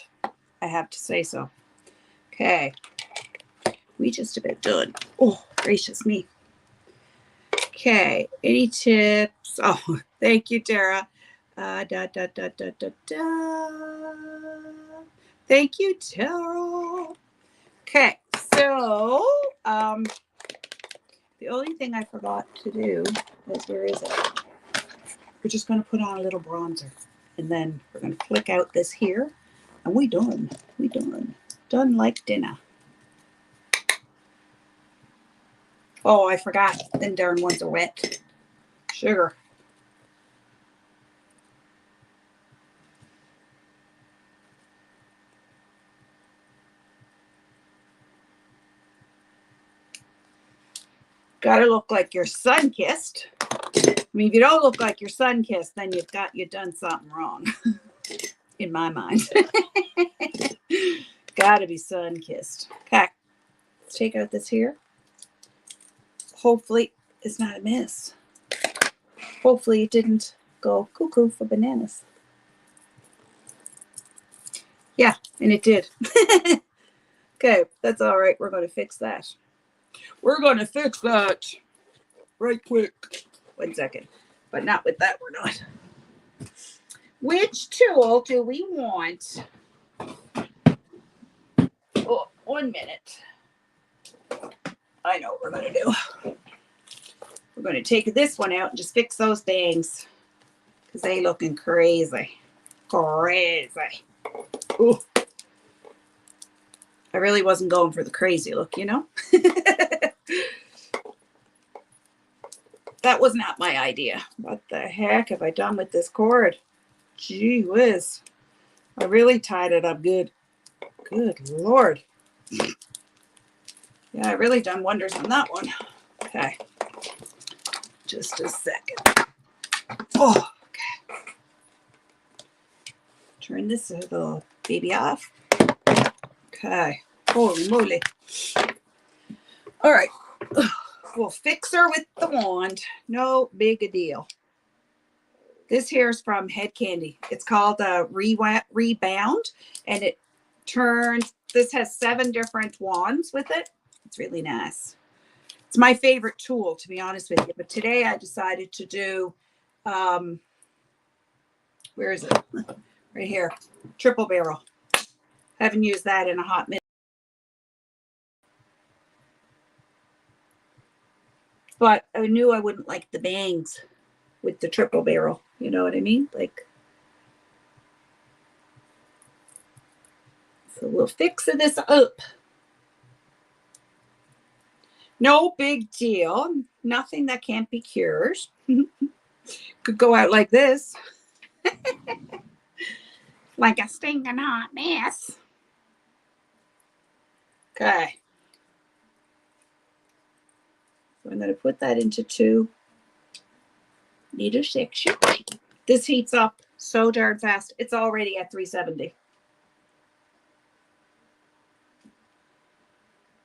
I have to say so. Okay. We just about done. Oh, gracious me. Okay. Any tips? Oh, thank you, Tara. Thank you, Tara. Okay. So, the only thing I forgot to do is, where is it? We're just going to put on a little bronzer. And then we're going to flick out this here. And we done. We done. Done like dinner. Oh, I forgot. Them darn ones are wet. Sugar. Gotta look like you're sun-kissed. I mean, if you don't look like you're sun-kissed, then you've done something wrong. In my mind. Gotta be sun-kissed. Okay. Let's take out this here. Hopefully it's not a miss. Hopefully it didn't go cuckoo for bananas. Yeah, and it did. Okay, that's all right. We're going to fix that. We're going to fix that right quick. 1 second. But not with that, we're not. Which tool do we want? Oh, 1 minute. I know what we're going to do. We're going to take this one out and just fix those bangs. Because they looking crazy. Crazy. Ooh. I really wasn't going for the crazy look, you know? That was not my idea. What the heck have I done with this cord? Gee whiz. I really tied it up good. Good Lord. Yeah, I really done wonders on that one. Okay. Just a second. Oh, okay. Turn this little baby off. Okay. Holy moly. All right. We'll fix her with the wand. No big a deal. This here is from Head Candy. It's called Rebound, and it turns. This has 7 different wands with it. It's really nice. It's my favorite tool, to be honest with you. But today I decided to do, where is it? Right here. Triple barrel. Haven't used that in a hot minute. But I knew I wouldn't like the bangs with the triple barrel. You know what I mean? Like, so we'll fix this up. No big deal. Nothing that can't be cured. Could go out like this. Like a stinking hot mess. Okay. So I'm going to put that into 2 liter section. This heats up so darn fast. It's already at 370.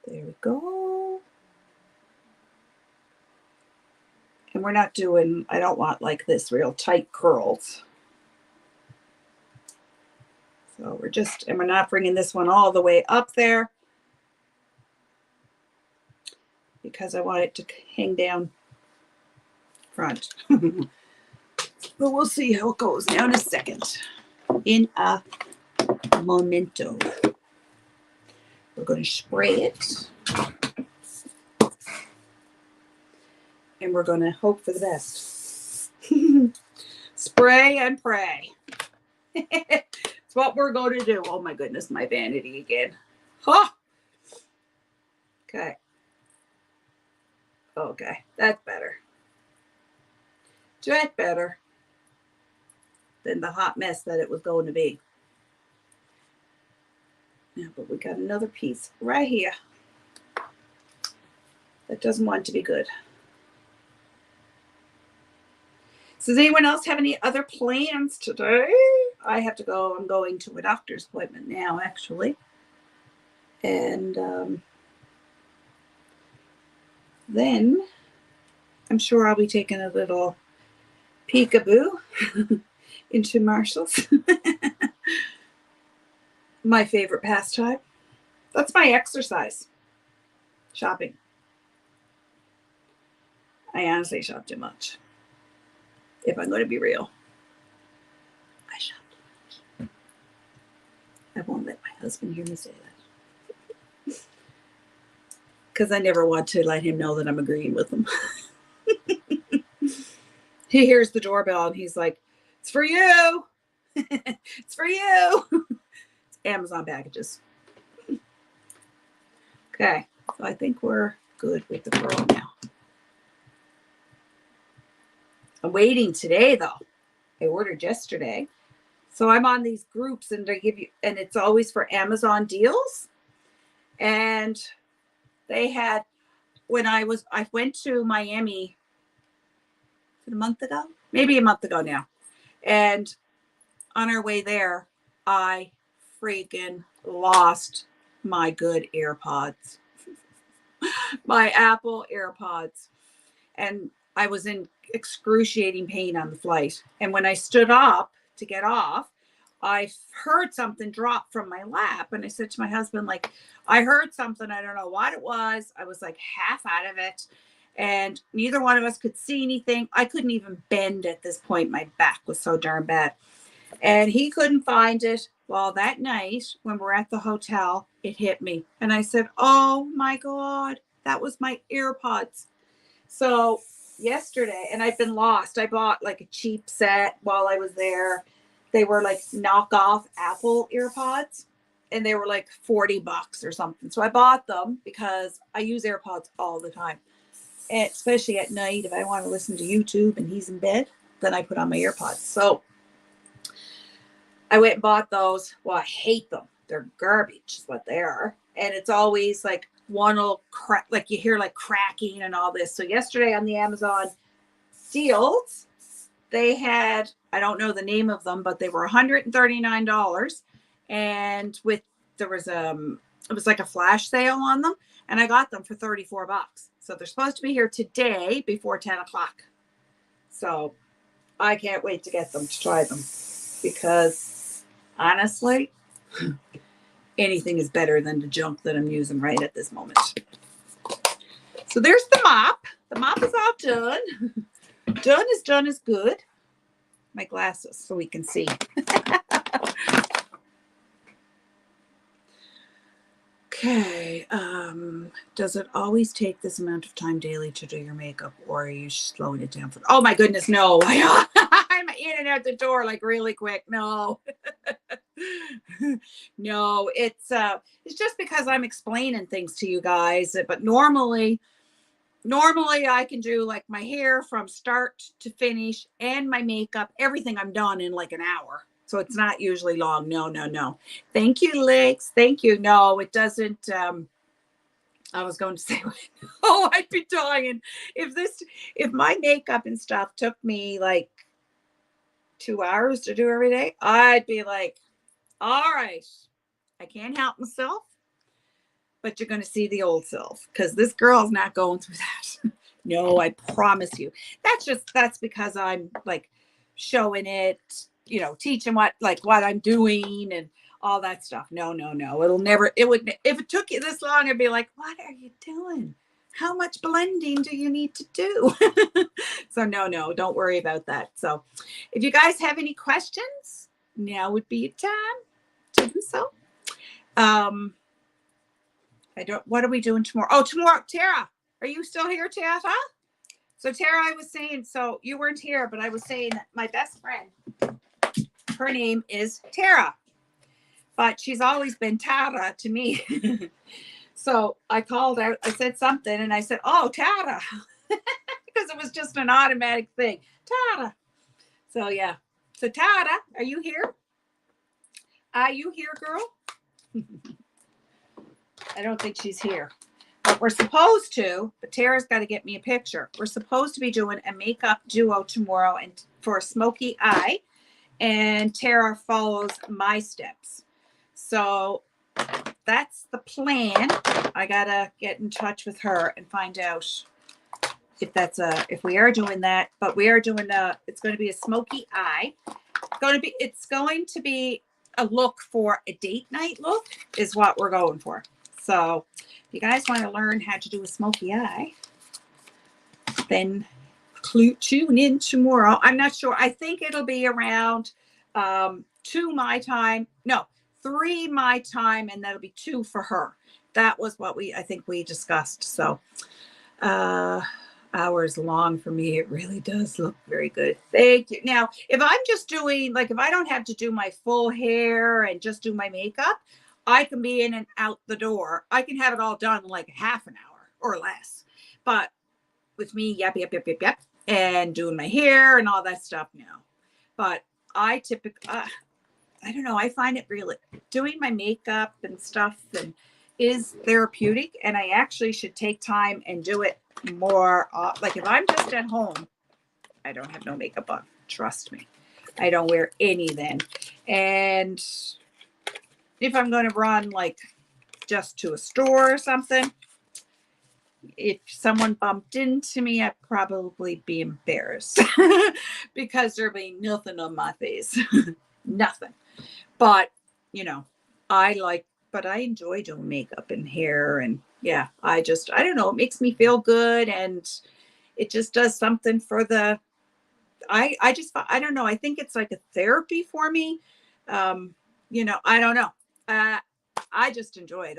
There we go. And we're not doing, I don't want like this real tight curls. So we're just, and we're not bringing this one all the way up there because I want it to hang down front. But we'll see how it goes now in a second. In a momento. We're going to spray it. And we're going to hope for the best. Spray and pray. It's what we're going to do. Oh my goodness, my vanity again. Huh. Okay. Okay, that's better. That's better than the hot mess that it was going to be. Yeah, but we got another piece right here that doesn't want to be good. So does anyone else have any other plans today? I have to go. I'm going to a doctor's appointment now, actually. And then I'm sure I'll be taking a little peekaboo into Marshall's. My favorite pastime. That's my exercise. Shopping. I honestly shop too much. If I'm going to be real. I shop too much. I won't let my husband hear me say that. Because I never want to let him know that I'm agreeing with him. He hears the doorbell and he's like, it's for you. It's for you. It's Amazon packages. Okay. So I think we're good with the pearl now. I'm waiting today though. I ordered yesterday. So I'm on these groups and they give you, and it's always for Amazon deals. And they had, I went to Miami a month ago, maybe a month ago now. And on our way there, I freaking lost my good AirPods, my Apple AirPods. And I was in excruciating pain on the flight. And when I stood up to get off, I heard something drop from my lap. And I said to my husband, like, I heard something. I don't know what it was. I was like half out of it. And neither one of us could see anything. I couldn't even bend at this point. My back was so darn bad. And he couldn't find it. Well, that night when we're at the hotel, it hit me. And I said, oh my God, that was my AirPods. So yesterday, and I've been lost. I bought like a cheap set while I was there. They were like knockoff Apple AirPods. And they were like $40 or something. So I bought them because I use AirPods all the time. And especially at night, if I want to listen to YouTube and he's in bed, then I put on my AirPods. So I went and bought those. Well, I hate them. They're garbage is what they are. And it's always like one will crack, like you hear like cracking and all this. So yesterday on the Amazon deals, they had, I don't know the name of them, but they were $139. And there was it was like a flash sale on them. And I got them for $34. So they're supposed to be here today before 10 o'clock. So I can't wait to get them, to try them. Because honestly, anything is better than the junk that I'm using right at this moment. So there's the mop. The mop is all done. Done is good. My glasses so we can see. Okay. Does it always take this amount of time daily to do your makeup, or are you slowing it down? Oh my goodness, no. I'm in and out the door like really quick. No. No, it's just because I'm explaining things to you guys. But normally I can do like my hair from start to finish and my makeup, everything I'm done in like an hour. So it's not usually long. No. Thank you, Lex. Thank you. No, it doesn't. I was going to say, oh, I'd be dying if my makeup and stuff took me like 2 hours to do every day. I'd be like, all right, I can't help myself, but you're going to see the old self because this girl's not going through that. No, I promise you. That's because I'm like showing it, teaching what I'm doing and all that stuff. No. It would, if it took you this long, I'd be like, what are you doing? how much blending do you need to do? So no, don't worry about that. So if you guys have any questions, now would be a time to do so. What are we doing tomorrow? Oh, tomorrow, Tara, are you still here, Tara? So Tara, I was saying, so you weren't here, but I was saying that my best friend, her name is Tara, but she's always been Tara to me. So I called out, I said something and I said, oh, Tara, because it was just an automatic thing. Tara. So yeah. So Tara, are you here? Are you here, girl? I don't think she's here. But we're supposed to, but Tara's got to get me a picture. We're supposed to be doing a makeup duo tomorrow and for a smoky eye. And Tara follows my steps. So that's the plan. I got to get in touch with her and find out if we are doing that. But we are doing it's going to be a smoky eye. It's going to be a look for a date night look is what we're going for. So if you guys want to learn how to do a smoky eye, then tune in tomorrow. I'm not sure. I think it'll be around 2 my time. No, 3 my time, and that'll be 2 for her. That was what I think we discussed. So hours long for me. It really does look very good. Thank you. Now, if I'm just doing, like, if I don't have to do my full hair and just do my makeup, I can be in and out the door. I can have it all done in like half an hour or less. But with me, yep, and doing my hair and all that stuff now. But I typically, I don't know, I find it really, doing my makeup and stuff and is therapeutic. And I actually should take time and do it more. Like if I'm just at home, I don't have no makeup on. Trust me. I don't wear any then. And if I'm going to run like just to a store or something, if someone bumped into me, I'd probably be embarrassed because there'll be nothing on my face. Nothing. But, you know, but I enjoy doing makeup and hair. And yeah, I don't know, it makes me feel good. And it just does something for I don't know. I think it's like a therapy for me. You know, I don't know. I just enjoy it.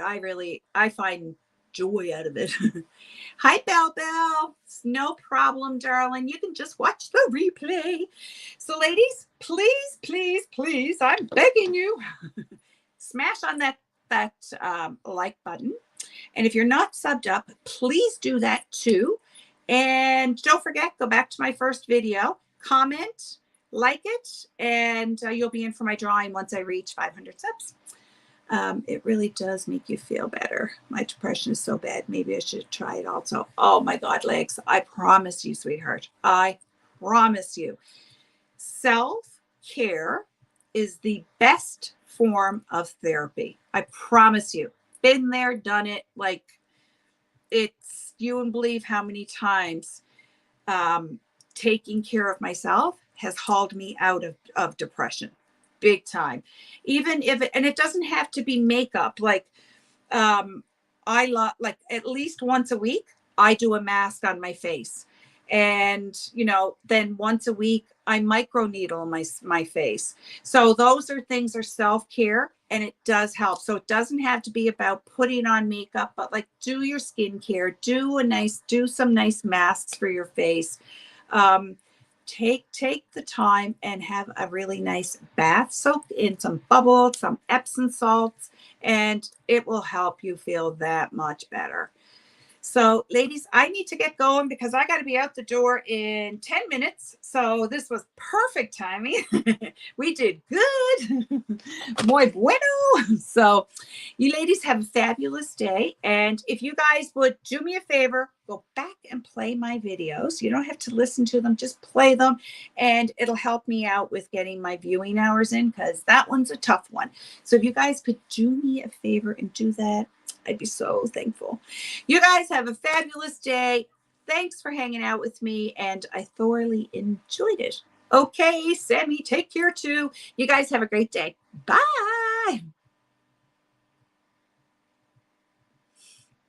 I find joy out of it. Hi, Bell. It's no problem, darling. You can just watch the replay. So ladies, please, I'm begging you, smash on that like button. And if you're not subbed up, please do that too. And don't forget, go back to my first video, comment, like it, and you'll be in for my drawing once I reach 500 subs. It really does make you feel better. My depression is so bad. Maybe I should try it also. Oh my God, Legs. I promise you, sweetheart. I promise you. Self-care is the best form of therapy. I promise you. Been there, done it. Like, you wouldn't believe how many times taking care of myself has hauled me out of depression. Big time. Even if and it doesn't have to be makeup. Like I love, like, at least once a week I do a mask on my face, and you know, then once a week I microneedle my face. So those are self-care, and it does help. So it doesn't have to be about putting on makeup, but like, do your skincare, do some nice masks for your face. Take the time and have a really nice bath, soak in some bubbles, some Epsom salts, and it will help you feel that much better. So ladies, I need to get going because I got to be out the door in 10 minutes. So this was perfect timing. We did good. Muy bueno. So you ladies have a fabulous day. And if you guys would do me a favor, go back and play my videos. You don't have to listen to them, just play them. And it'll help me out with getting my viewing hours in, because that one's a tough one. So if you guys could do me a favor and do that, I'd be so thankful. You guys have a fabulous day. Thanks for hanging out with me, and I thoroughly enjoyed it. Okay, Sammy, take care too. You guys have a great day. Bye.